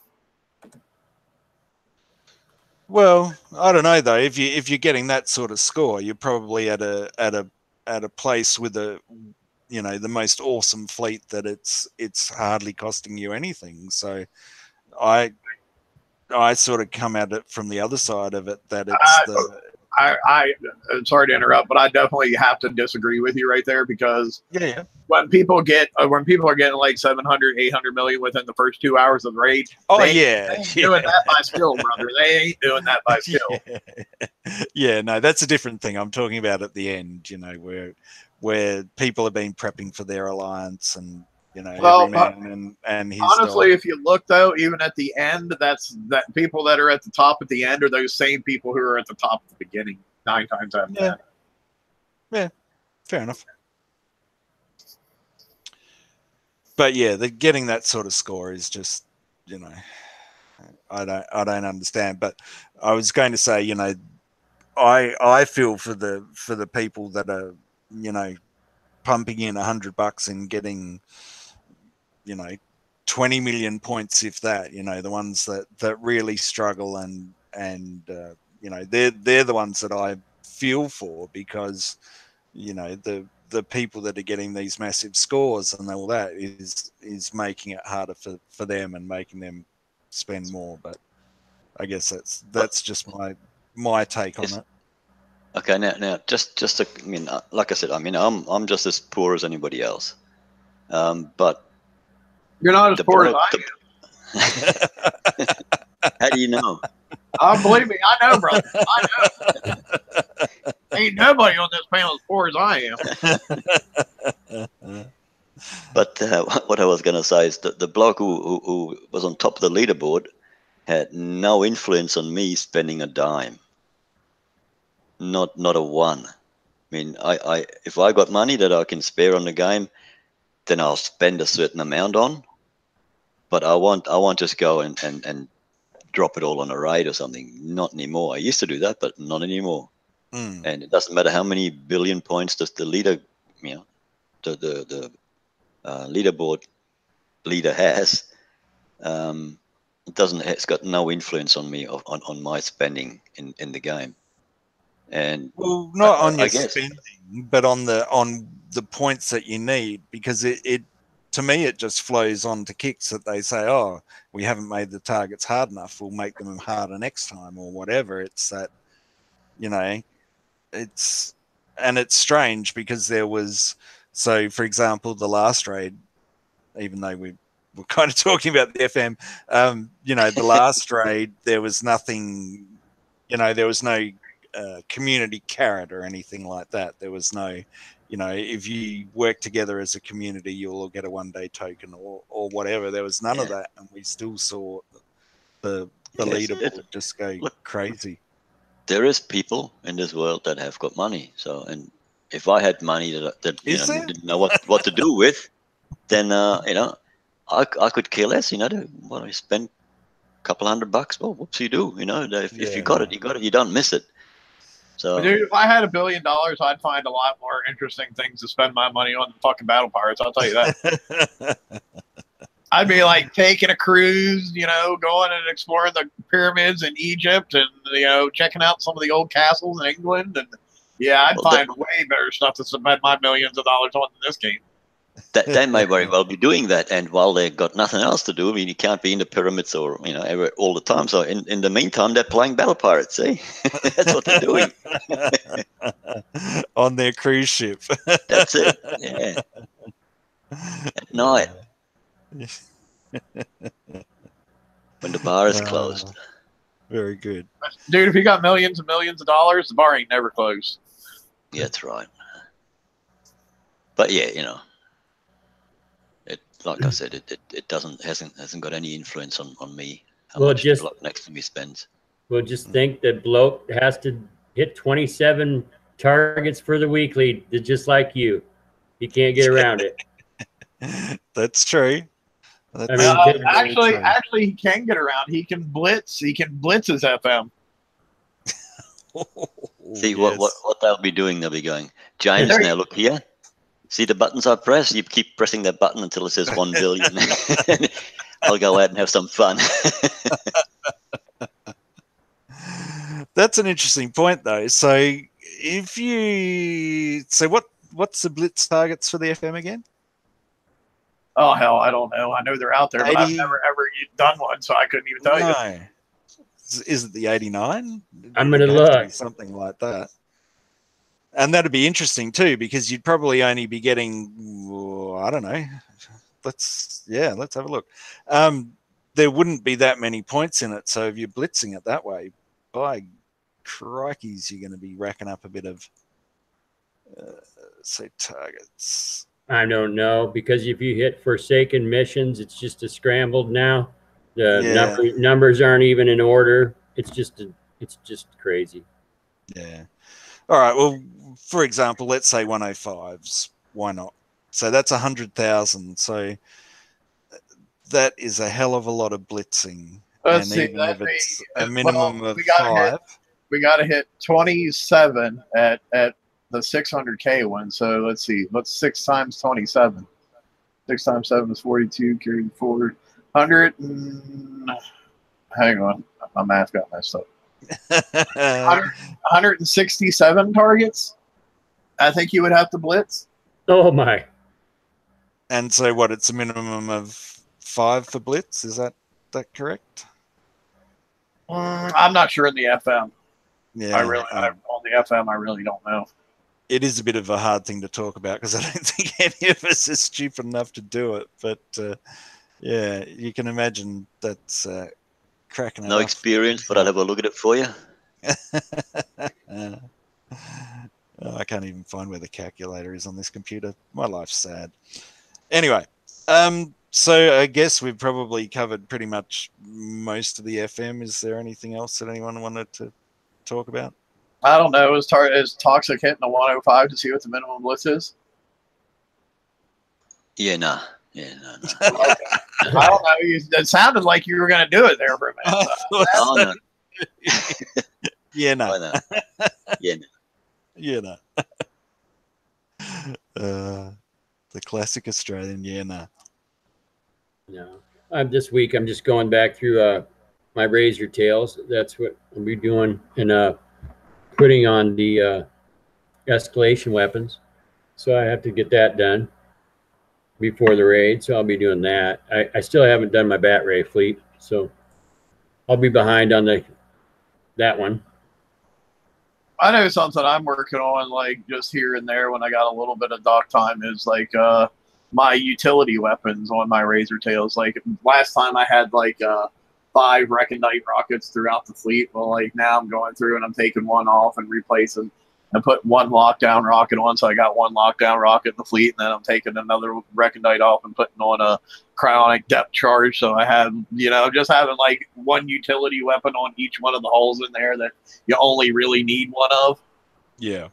Well, I don't know though. If you're getting that sort of score, you're probably at a place with the most awesome fleet that it's hardly costing you anything. So I sort of come at it from the other side of it, that it's I'm sorry to interrupt, but I definitely have to disagree with you right there because yeah. When people are getting like 700, 800 million within the first 2 hours of the raid, they ain't doing that by skill, brother. They ain't doing that by skill. Yeah, no, that's a different thing. I'm talking about at the end, you know, where people have been prepping for their alliance, and you know, every man and his honestly, dog. if you look though, even at the end, that people that are at the top at the end are those same people who are at the top at the beginning 9 times out of 10. Yeah, fair enough. But yeah, getting that sort of score is just, you know, I don't understand. But I was going to say, you know, I feel for the people that are, you know, pumping in $100 and getting, 20 million points, if that. The ones that really struggle, and they're the ones that I feel for, because the people that are getting these massive scores and all that is making it harder for them and making them spend more. But I guess that's just my take on it. Okay, now just like I said, I'm just as poor as anybody else, but You're not as poor as I am. How do you know? Oh, believe me, I know, brother. I know. Ain't nobody on this panel as poor as I am. But what I was going to say is that the bloke who was on top of the leaderboard had no influence on me spending a dime. Not a one. I mean, I if I got money that I can spare on the game, then I'll spend a certain amount on. But I won't just go and drop it all on a raid or something. Not anymore. I used to do that, but not anymore. And it doesn't matter how many billion points does the leader, the leaderboard leader has. It's got no influence on me on my spending in the game. And well, not on your guess, spending, but on the points that you need, because it to me it just flows on to kicks that they say, oh, we haven't made the targets hard enough, we'll make them harder next time, or whatever. It's that, it's strange, because there was, so for example, the last raid, even though we're kind of talking about the FM, the last raid, there was nothing, there was no community carrot or anything like that. There was no, if you work together as a community, you'll all get a one-day token or whatever. There was none of that, and we still saw the leaderboard just go crazy. There is people in this world that have got money. So, and if I had money that didn't know what to do with, then I could care less. I spend a couple $100. Well, whoops, you do. If you got it, you got it. You don't miss it. So, dude, if I had $1 billion, I'd find a lot more interesting things to spend my money on than fucking battle pirates. I'll tell you that. I'd be like taking a cruise, going and exploring the pyramids in Egypt, and checking out some of the old castles in England, and I'd find way better stuff to spend my millions of dollars on in this game. They may very well be doing that, and while they've got nothing else to do, you can't be in the pyramids or all the time. So in the meantime, they're playing battle pirates. See, that's what they're doing on their cruise ship. That's it. Yeah, at night when the bar is closed. Very good, dude. If you got millions and millions of dollars, the bar ain't never closed. Yeah, that's right. But yeah, like I said, it hasn't got any influence on me. How much the bloke next to me spends. Well, just think that bloke has to hit 27 targets for the weekly, just like you. He can't get around it. That's true. Actually, he can get around. He can blitz. He can blitz his FM. See what they'll be doing. They'll be going, James. Now look here. See the buttons I press? You keep pressing that button until it says 1 billion. I'll go out and have some fun. That's an interesting point, though. So, what's the blitz targets for the FM again? Oh hell, I don't know. I know they're out there, but I've never ever done one, so I couldn't even tell you. Is it the 89? I'm gonna look. Something like that. And that'd be interesting too, because you'd probably only be getting, I don't know. Let's have a look. There wouldn't be that many points in it. So if you're blitzing it that way, by crikeys, you're going to be racking up a bit of, say, targets. I don't know, because if you hit Forsaken missions, it's just a scrambled now. The numbers aren't even in order. It's just crazy. Yeah. All right. Well, for example, let's say 105s. Why not? So that's 100,000. So that is a hell of a lot of blitzing. Let's see, even if it's a minimum of 5. We got to hit 27 at the 600K one. So let's see. What's 6 times 27? 6 times 7 is 42. Carry forward 100. Hang on, my math got messed up. 167 targets. I think you would have to blitz. Oh my! And so, what? It's a minimum of 5 for blitz. Is that correct? I'm not sure in the FM. Yeah, on the FM, I really don't know. It is a bit of a hard thing to talk about because I don't think any of us are stupid enough to do it. But yeah, you can imagine that's cracking it No up. experience, but I'll have a look at it for you. I can't even find where the calculator is on this computer. My life's sad. Anyway, so I guess we've probably covered pretty much most of the FM. Is there anything else that anyone wanted to talk about? I don't know. Is Toxic hitting a 105 to see what the minimum blitz is? Yeah, nah. Yeah, no. Okay. I don't know. It sounded like you were going to do it there for a minute. Oh, no. Yeah, no. Why not? Yeah, no. Yeah, no. The classic Australian, yeah, no. No. This week I'm just going back through my razor tails. That's what I'll be doing, and putting on the escalation weapons. So I have to get that done before the raid. So I'll be doing that. I still haven't done my bat ray fleet, so I'll be behind on that one. I know something I'm working on, like just here and there when I got a little bit of dock time, is like my utility weapons on my razor tails. Like last time I had like 5 recondite rockets throughout the fleet. Well, like now I'm going through and I'm taking one off and replacing and putting one lockdown rocket on. So I got one lockdown rocket in the fleet, and then I'm taking another recondite off and putting on a cryonic depth charge. So I have, just having like one utility weapon on each one of the holes in there that you only really need one of. Yeah.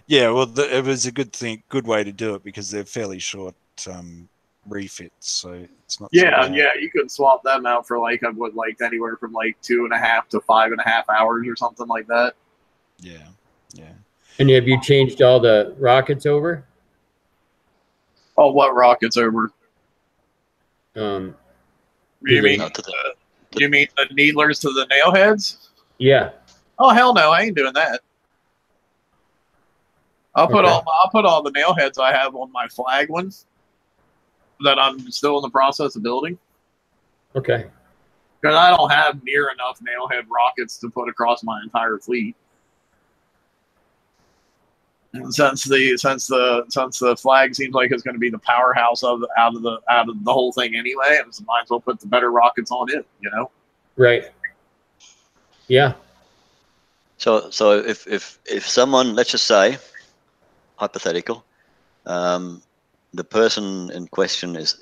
Yeah, well, it was a good way to do it because they're fairly short refits, so it's not. Yeah, you could swap them out for like I would like anywhere from like 2.5 to 5.5 hours or something like that. Yeah, yeah. And have you changed all the rockets over? Oh, what rockets over? You mean you mean the needlers to the nail heads? Yeah. Oh hell no, I ain't doing that. I'll put all the nail heads I have on my flag ones that I'm still in the process of building. Okay. Because I don't have near enough nailhead rockets to put across my entire fleet. And since the flag seems like it's going to be the powerhouse out of the whole thing anyway, I might as well put the better rockets on it, Right. Yeah. So if someone, let's just say, hypothetical, the person in question is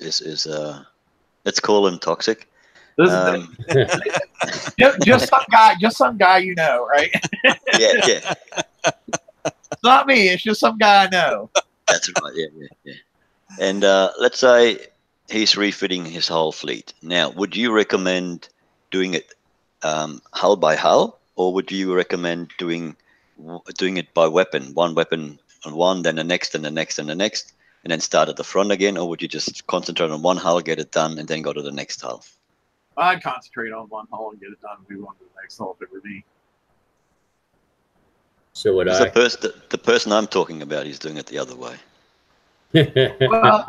let's call him Toxic. Just some guy right? Yeah. It's not me. It's just some guy I know. That's right. Yeah. And let's say he's refitting his whole fleet. Now, would you recommend doing it hull by hull, or would you recommend doing it by weapon? One weapon on one, then the next, and the next, and the next, and then start at the front again? Or would you just concentrate on one hull, get it done, and then go to the next hull? I'd concentrate on one hull and get it done and move on to the next hull if it were me. So would I. The person I'm talking about, he's doing it the other way. Well,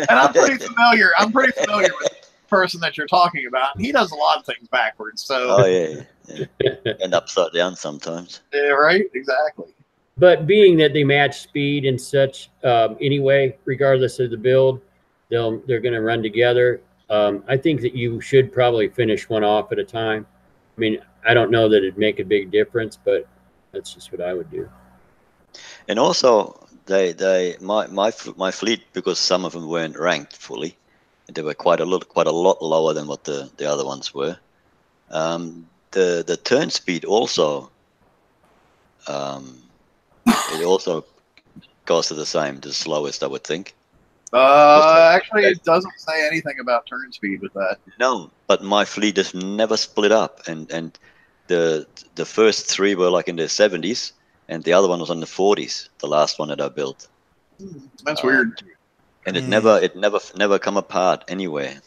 I'm pretty familiar. I'm pretty familiar with the person that you're talking about. He does a lot of things backwards. So. Oh yeah. And upside down sometimes. Yeah, right. Exactly. But being that they match speed and such, anyway, regardless of the build, they're going to run together. I think that you should probably finish one off at a time. I mean, I don't know that it'd make a big difference, but that's just what I would do. And also, my fleet, because some of them weren't ranked fully, they were quite a lot lower than what the other ones were. The turn speed also, it also goes to the slowest, I would think. Actually, it doesn't say anything about turn speed with that. No, but my fleet has never split up, and the first 3 were like in their 70s, and the other one was on the 40s. The last one that I built. That's weird. And it never come apart anyway.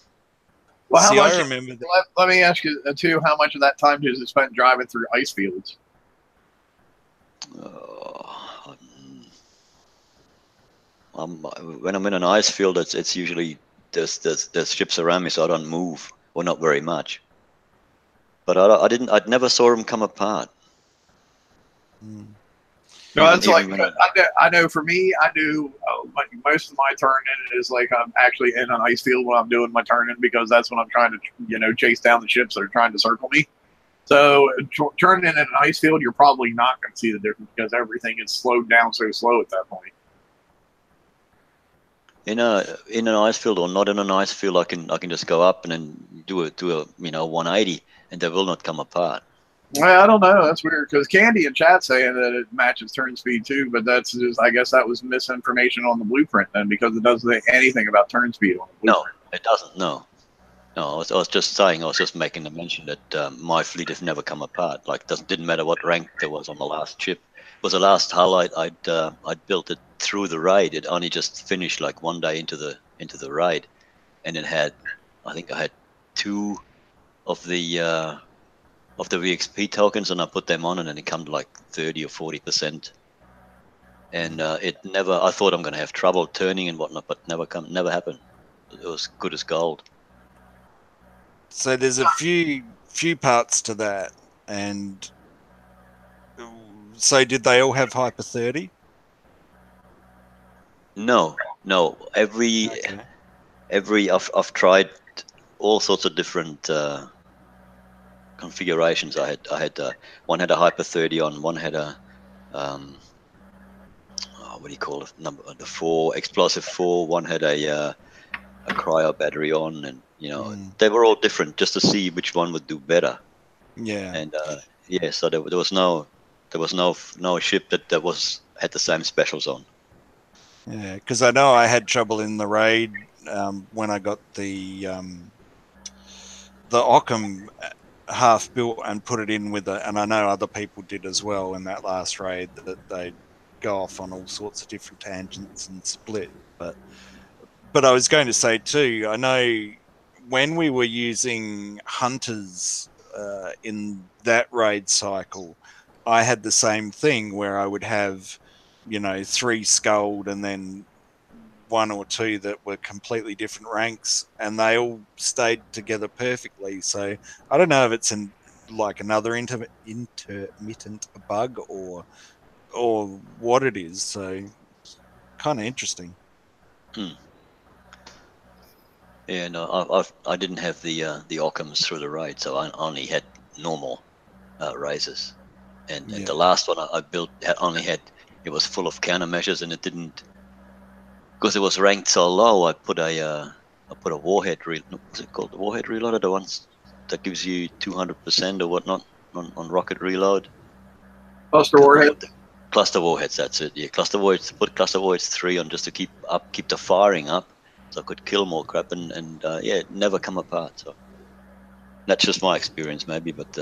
Well, how See, much? I remember that. Let me ask you too. How much of that time does it spend driving through ice fields? When I'm in an ice field, it's usually there's ships around me, so I don't move, or not very much. But I never saw them come apart. No, that's like I know. For me, I do like most of my turning is like I'm actually in an ice field when I'm doing my turning, because that's when I'm trying to chase down the ships that are trying to circle me. So turning in an ice field, you're probably not going to see the difference because everything is slowed down so slow at that point. In an ice field or not in an ice field, I can just go up and then do a 180, and they will not come apart. Well, I don't know. That's weird because Candy in chat saying that it matches turn speed too, but that's just, I guess that was misinformation on the blueprint then, because it doesn't say anything about turn speed on the blueprint. No, it doesn't. No, I was just saying. I was just making the mention that my fleet has never come apart. Like, didn't matter what rank there was on the last ship. It was the last hull I'd built it through the raid. It only just finished like one day into the raid, and it had, I think I had 2 of the VXP tokens, and I put them on, and then it come to like 30 or 40%. And it never. I thought I'm going to have trouble turning and whatnot, but never happened. It was good as gold. So there's a few parts to that, and so did they all have Hyper 30? No. Every I've tried all sorts of different configurations. I had one had a Hyper 30 on, one had a what do you call it? The 4 explosive 4. One had a cryo battery on, and they were all different just to see which one would do better. Yeah. And so there was no ship that had the same specials on. Yeah, because I know I had trouble in the raid when I got the Occam half built and put it in with and I know other people did as well in that last raid, that they'd go off on all sorts of different tangents and split. But I was going to say too, I know when we were using hunters in that raid cycle, I had the same thing where I would have 3 skulled and then 1 or 2 that were completely different ranks, and they all stayed together perfectly. So I don't know if it's like another intermittent bug or what it is. So kind of interesting. Yeah, no, I didn't have the Occams through the raid, so I only had normal razors, and the last one I built it was full of countermeasures, and it didn't, because it was ranked so low. I put a warhead what's it called? The warhead reloader, the ones that gives you 200% or whatnot on rocket reload. Cluster warhead. Cluster warheads, that's it. Yeah, cluster warheads. Put cluster warheads 3 on just to keep the firing up, so I could kill more crap, and it never come apart. So that's just my experience, maybe, but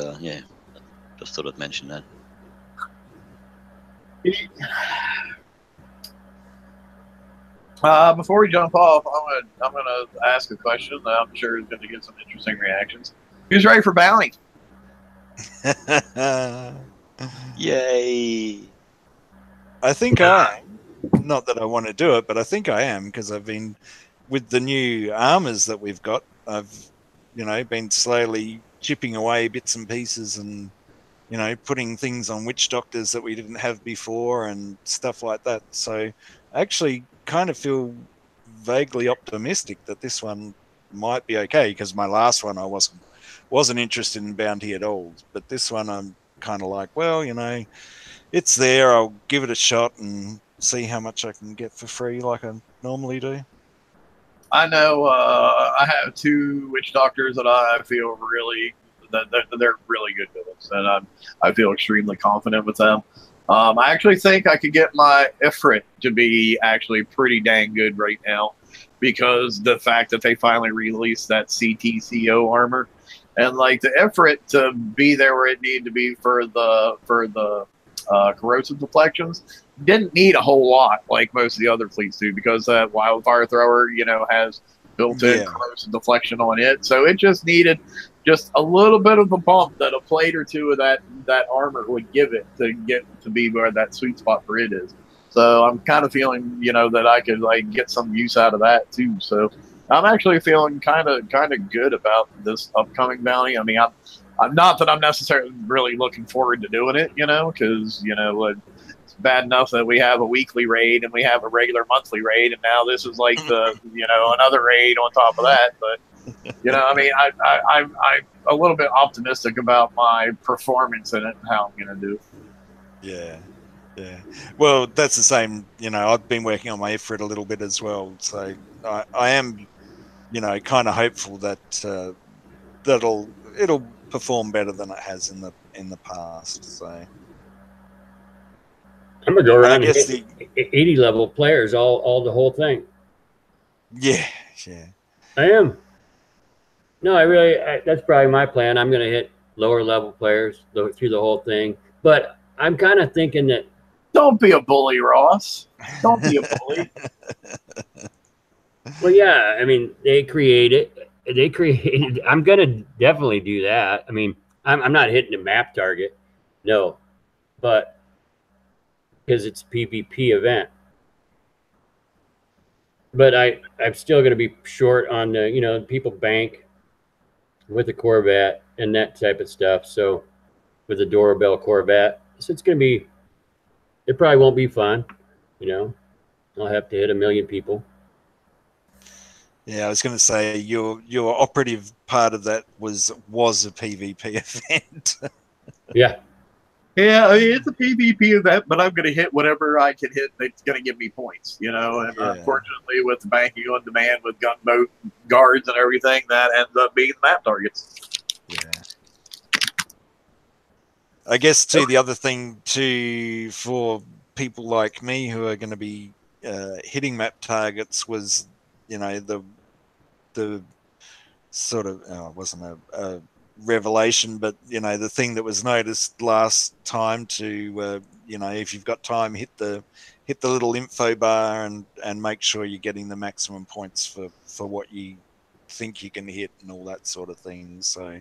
just thought I'd mention that. Before we jump off, I'm gonna ask a question that I'm sure is going to get some interesting reactions. Who's ready for bounty? Yay! I think I am. Not that I want to do it, but I think I am, because I've been with the new armors that we've got. I've been slowly chipping away bits and pieces, and putting things on witch doctors that we didn't have before and stuff like that. So I actually kind of feel vaguely optimistic that this one might be okay, because my last one I wasn't interested in bounty at all, but this one I'm kind of like, well, it's there, I'll give it a shot and see how much I can get for free like I normally do. I know I have 2 witch doctors that I feel really that they're really good villains, and I feel extremely confident with them. I actually think I could get my Ifrit to be actually pretty dang good right now, because the fact that they finally released that CTCO armor, and like the Ifrit to be there where it needed to be for the corrosive deflections. Didn't need a whole lot like most of the other fleets do, because that wildfire thrower, has built-in corrosive deflection on it. So it just needed just a little bit of a bump that a plate or two of that armor would give it to get to be where that sweet spot for it is. So I'm kind of feeling, that I could like get some use out of that too. So I'm actually feeling kind of good about this upcoming bounty. I mean, I'm not that I'm necessarily really looking forward to doing it, because it's bad enough that we have a weekly raid and we have a regular monthly raid, and now this is like the another raid on top of that. But I mean, I'm a little bit optimistic about my performance in it and how I'm going to do. Yeah. Well, that's the same. I've been working on my effort a little bit as well, so I am, kind of hopeful that it'll perform better than it has in the past. So I'm gonna go around and guess hit 80 level players all the whole thing. Yeah. I am. No, that's probably my plan. I'm going to hit lower level players through the whole thing. But I'm kind of thinking that. Don't be a bully, Ross. Don't be a bully. Well, yeah. I mean, they created. I'm going to definitely do that. I mean, I'm not hitting a map target. No. But because it's a PvP event. But I'm still going to be short on the, people bank with the Corvette and that type of stuff. So with the doorbell Corvette, so it's going to be, it probably won't be fun. I'll have to hit 1 million people. Yeah, I was going to say your operative part of that was a PvP event. Yeah. Yeah, I mean, it's a PvP event, but I'm going to hit whatever I can hit that's going to give me points, And unfortunately, with the banking on demand, with gunboat guards and everything, that ends up being the map targets. Yeah. I guess, too, the other thing, too, for people like me who are going to be hitting map targets was, the sort of, it wasn't a revelation, but the thing that was noticed last time to if you've got time, hit the little info bar and make sure you're getting the maximum points for what you think you can hit and all that sort of thing. So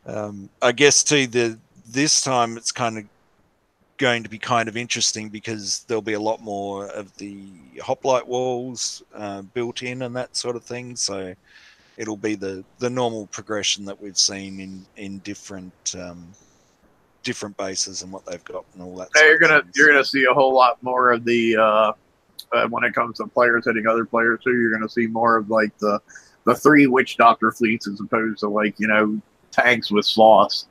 I guess too this time it's kind of going to be kind of interesting because there'll be a lot more of the hoplite walls built in and that sort of thing. So it'll be the normal progression that we've seen in different bases and what they've got and all that. You're gonna see a whole lot more of the when it comes to players hitting other players too. You're gonna see more of like the 3 witch doctor fleets as opposed to like tanks with sloths.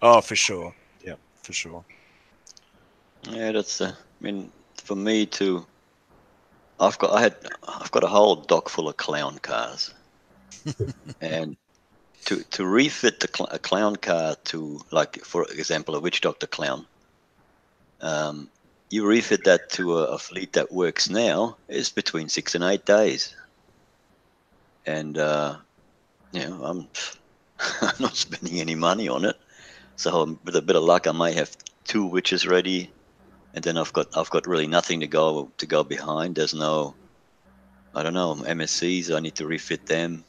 Oh, for sure. Yeah, for sure. Yeah, that's. I mean, for me too. I've got a whole dock full of clown cars. And to refit a clown car to, like, for example, a witch doctor clown, you refit that to a fleet that works now is between 6 and 8 days. And I'm not spending any money on it, so with a bit of luck I might have 2 witches ready, and then I've got really nothing to go behind. There's no, I don't know, MSCs. I need to refit them.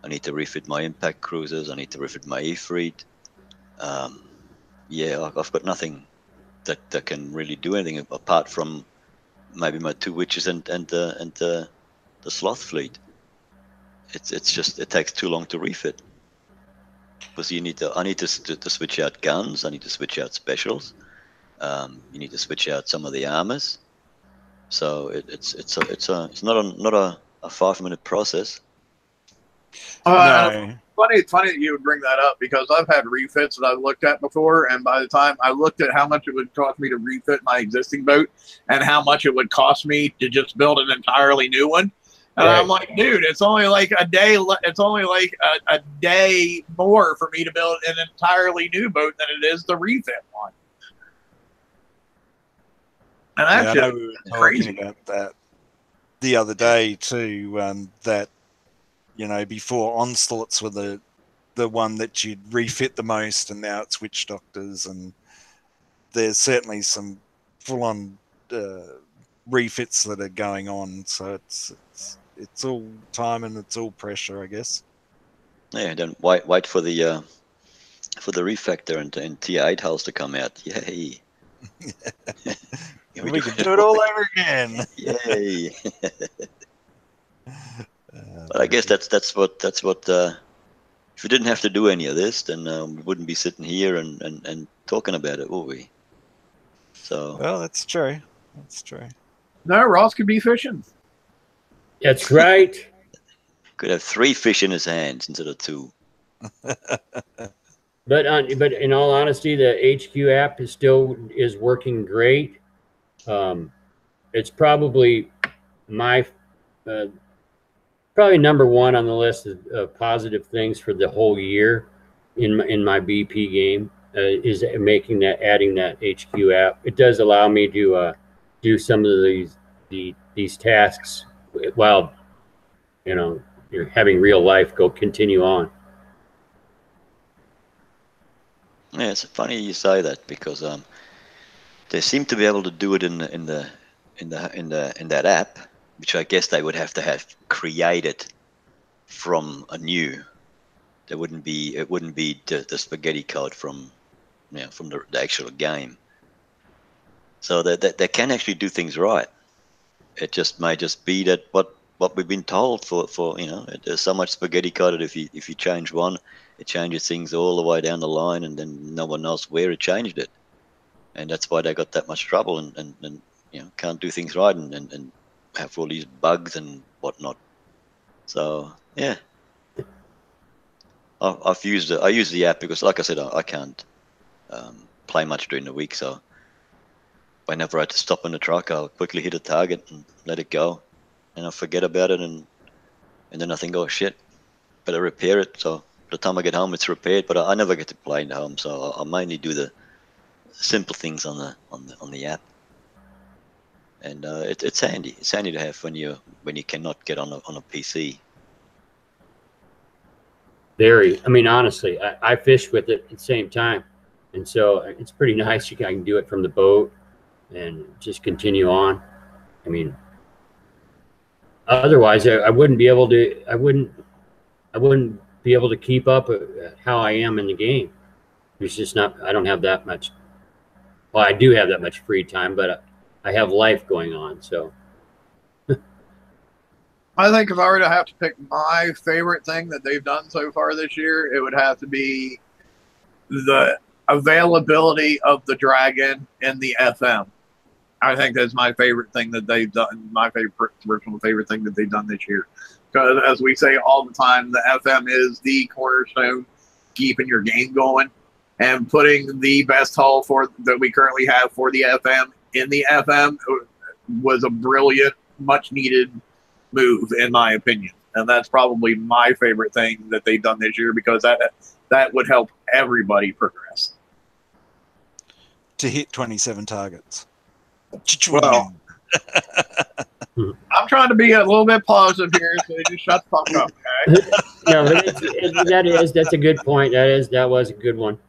I need to refit my impact cruisers. I need to refit my E-Fleet. Yeah, I've got nothing that can really do anything apart from maybe my 2 witches and the sloth fleet. It's just, it takes too long to refit because I need to switch out guns. I need to switch out specials. You need to switch out some of the armors. So it's not a 5-minute process. No. Funny that you would bring that up because I've had refits that I've looked at before, and by the time I looked at how much it would cost me to refit my existing boat and how much it would cost me to just build an entirely new one, and right. I'm like, dude, it's only like a day. It's only like a day more for me to build an entirely new boat than it is to refit one. And that's I know we were talking about that the other day too. That before onslaughts were the one that you'd refit the most, and now it's witch doctors, and there's certainly some full-on refits that are going on. So it's all time and it's all pressure, I guess. Yeah, then wait for the refactor and Tier 8 hulls to come out. Yay! We can do it all over again. Yay! But I guess that's what if we didn't have to do any of this, then we wouldn't be sitting here and talking about it, would we? So well, that's true. That's true. No, Ross could be fishing. That's right. could have 3 fish in his hands instead of 2. But in all honesty, the HQ app is working great. It's probably my probably number one on the list of positive things for the whole year in my BP game is adding that HQ app. It does allow me to do some of these tasks while you're having real life continue on. Yeah, it's funny you say that because they seem to be able to do it in that app, which I guess they would have to have created from anew. It wouldn't be the spaghetti code from the actual game. So they can actually do things right. It may just be that what we've been told for there's so much spaghetti coded. If you change one, it changes things all the way down the line, and then no one knows where it changed it, and that's why they got that much trouble and can't do things right and have all these bugs and whatnot. So yeah, I use the app because, like I said, I can't play much during the week, so whenever I had to stop in the truck, I'll quickly hit a target and let it go, and I forget about it, and then I think, oh shit, better repair it. So by the time I get home, it's repaired, but I never get to play in the home, so I mainly do the simple things on the app, and it's handy. It's handy to have when you cannot get on a PC. Very. I mean, honestly, I fish with it at the same time, and so it's pretty nice. I can do it from the boat and just continue on. I mean, otherwise, I wouldn't be able to. I wouldn't be able to keep up how I am in the game. It's just not. I don't have that much. Well, I do have that much free time, but I have life going on. So I think if I were to have to pick my favorite thing that they've done so far this year, it would have to be the availability of the Dragon in the FM. I think that's my favorite thing that they've done. My personal favorite thing that they've done this year. Because as we say all the time, the FM is the cornerstone keeping your game going, and putting the best hull that we currently have for the FM in the FM was a brilliant, much needed move, in my opinion. And that's probably my favorite thing that they've done this year, because that would help everybody progress. To hit 27 targets. Well, I'm trying to be a little bit positive here, so just shut the fuck up, okay? No, but that's a good point. That was a good one.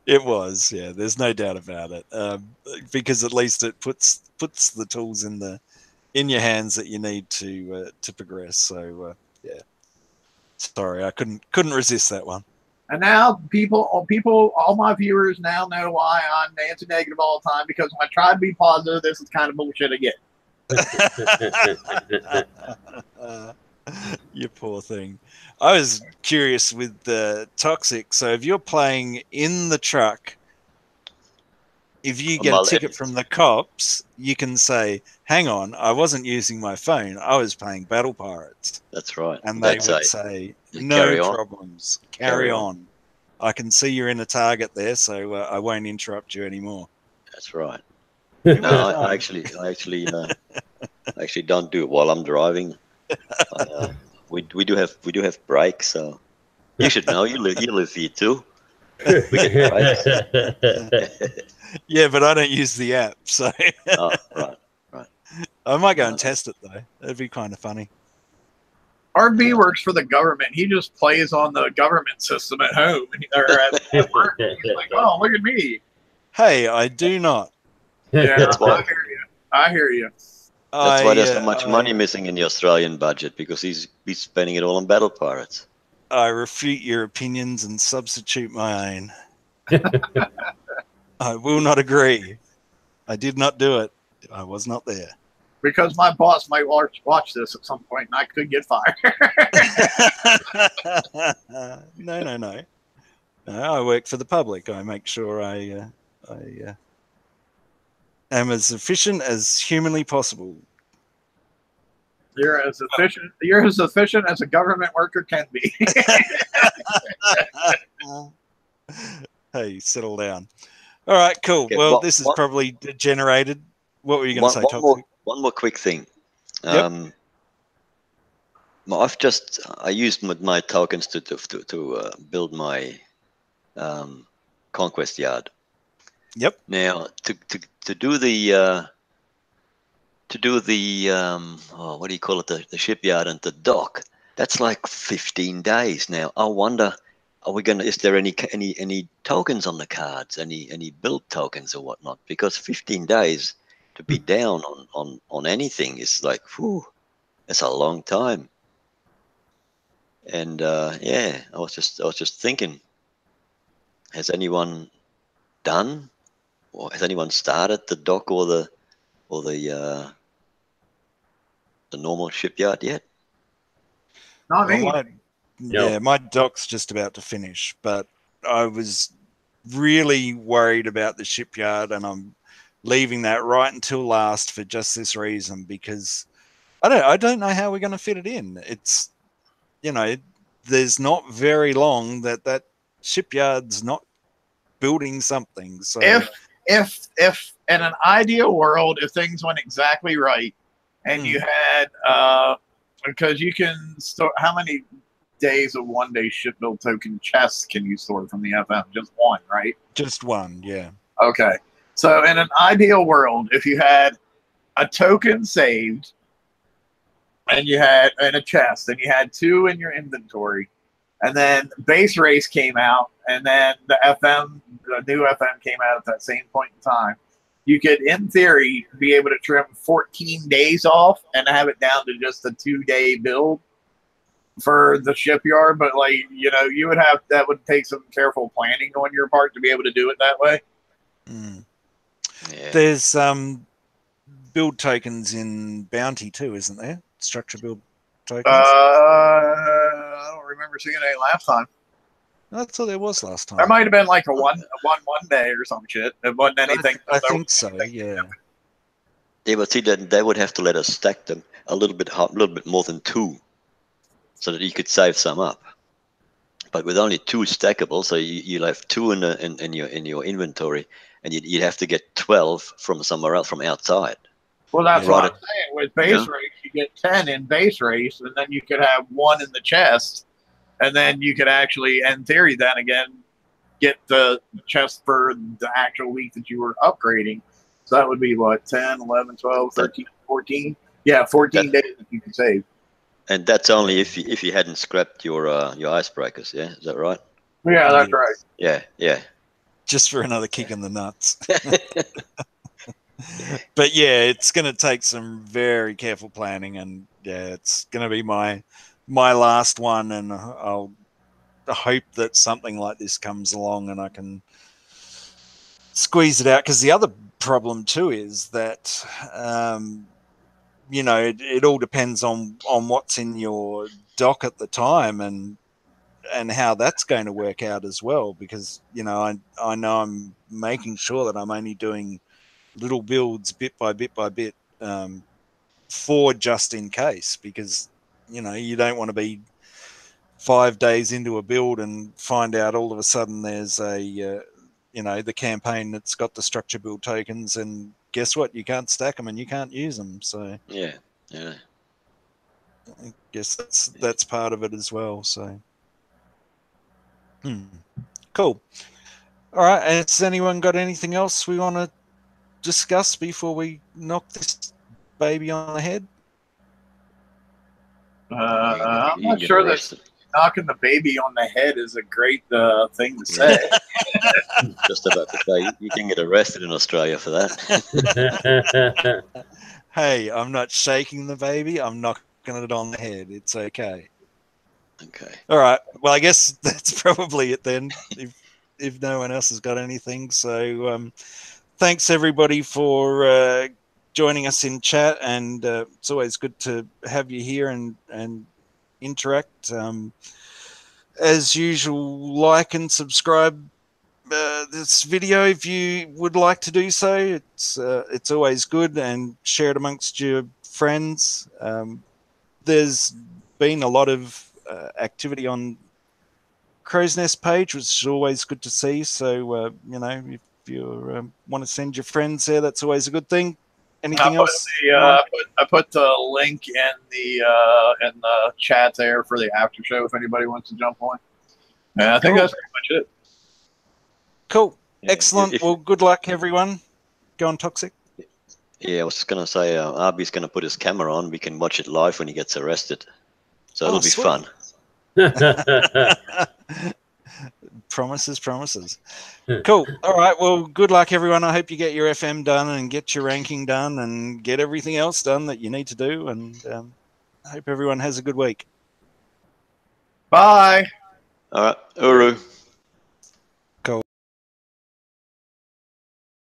It was, yeah. There's no doubt about it, because at least it puts the tools in your hands that you need to progress. So yeah, sorry, I couldn't resist that one. And now all my viewers now know why I'm Nancy negative all the time, because when I try to be positive, this is kind of bullshit again. You poor thing. I was curious with the Toxic. So if you're playing in the truck, if you get a ticket from the cops, you can say, hang on, I wasn't using my phone. I was playing Battle Pirates. That's right. And they would say, no problems. Carry on. I can see you're in a target there, so I won't interrupt you anymore. That's right. No, I actually don't do it while I'm driving. We do have brakes, so you should know. You live here too. We get brakes. Yeah, but I don't use the app, so. Oh, right. I might go and test it though. That'd be kind of funny. RB works for the government. He just plays on the government system at home or at work. He's like, oh, look at me. Hey, I do not. Yeah, That's why. I hear you. I hear you. That's why there's so I, much money missing in the Australian budget, because he's spending it all on battle pirates. I refute your opinions and substitute my own. I will not agree. I did not do it. I was not there. Because my boss might watch this at some point, and I could get fired. No. I work for the public. I make sure I am as efficient as humanly possible. You're as efficient. You're as efficient as a government worker can be. Hey, settle down. All right, cool. Okay, well, this is probably degenerated. What were you going to say, Toxic? One more quick thing. Yep. I used my tokens to build my conquest yard. Yep. Now to do the what do you call it, the shipyard and the dock, that's like 15 days. Now I wonder, is there any tokens on the cards, any build tokens or whatnot? Because 15 days to be down on anything is like, whew, that's a long time. And yeah, I was just thinking, has anyone done, or has anyone started the dock or the normal shipyard yet? Not me. My dock's just about to finish, but I was really worried about the shipyard, and I'm leaving that right until last for just this reason, because I don't know how we're going to fit it in. It's, there's not very long that shipyard's not building something. So if in an ideal world, if things went exactly right, and you had because you can store, how many days of 1 day ship build token chests can you store from the FM? Just one, right? Just one, yeah. Okay. So in an ideal world, if you had a token saved and you had in a chest and you had 2 in your inventory, and then base race came out, and then the new FM came out at that same point in time, you could, in theory, be able to trim 14 days off and have it down to just a 2-day build for the shipyard. But you would have, that would take some careful planning on your part to be able to do it that way. Yeah. There's build tokens in Bounty too, isn't there? Structure build tokens. I don't remember seeing any last time. I thought there was last time. There might have been like a one day or some shit. It wasn't anything. I think so. Yeah. Yeah, but see, that they would have to let us stack them a little bit more than 2, so that you could save some up. But with only 2 stackable, so you'll have 2 in your inventory, and you'd have to get 12 from somewhere else, from outside. Well, that's what I'm saying. With base race, you get 10 in base race, and then you could have 1 in the chest, and then you could actually, in theory, then again, get the chest for the actual week that you were upgrading. So that would be what, 10, 11, 12, 13, 14? Yeah, 14 days that you can save. And that's only if you hadn't scrapped your icebreakers, yeah? Is that right? Yeah, that's right. Yeah. Just for another kick in the nuts. But yeah, it's going to take some very careful planning, and yeah, it's going to be my last one, and I'll hope that something like this comes along and I can squeeze it out. Because the other problem too is that it all depends on what's in your dock at the time, and how that's going to work out as well, because I know I'm making sure that I'm only doing little builds bit by bit for just in case, because you don't want to be 5 days into a build and find out all of a sudden there's a the campaign that's got the structure build tokens, and guess what, you can't stack them and you can't use them. So yeah I guess that's part of it as well. So cool. All right, has anyone got anything else we want to discuss before we knock this baby on the head? I'm not sure that knocking the baby on the head is a great thing to say. Just about to say, you can get arrested in Australia for that. Hey, I'm not shaking the baby. I'm knocking it on the head. It's okay. Okay. All right. Well, I guess that's probably it then. If no one else has got anything, so thanks everybody for joining us in chat, and it's always good to have you here and interact. As usual, like and subscribe this video if you would like to do so. It's always good, and share it amongst your friends. There's been a lot of activity on Crow's Nest page, which is always good to see. So you know, if you want to send your friends there, that's always a good thing. Anything else? I put the link in the chat there for the after show if anybody wants to jump on. Yeah, I think that's pretty much it. Cool. Excellent. Well, good luck, everyone. Go on, Toxic. Yeah, I was just going to say, Arby's going to put his camera on. We can watch it live when he gets arrested. So it'll be fun. Promises. Cool. All right. Well, good luck, everyone. I hope you get your FM done and get your ranking done and get everything else done that you need to do. And I hope everyone has a good week. Bye. All right. Uru.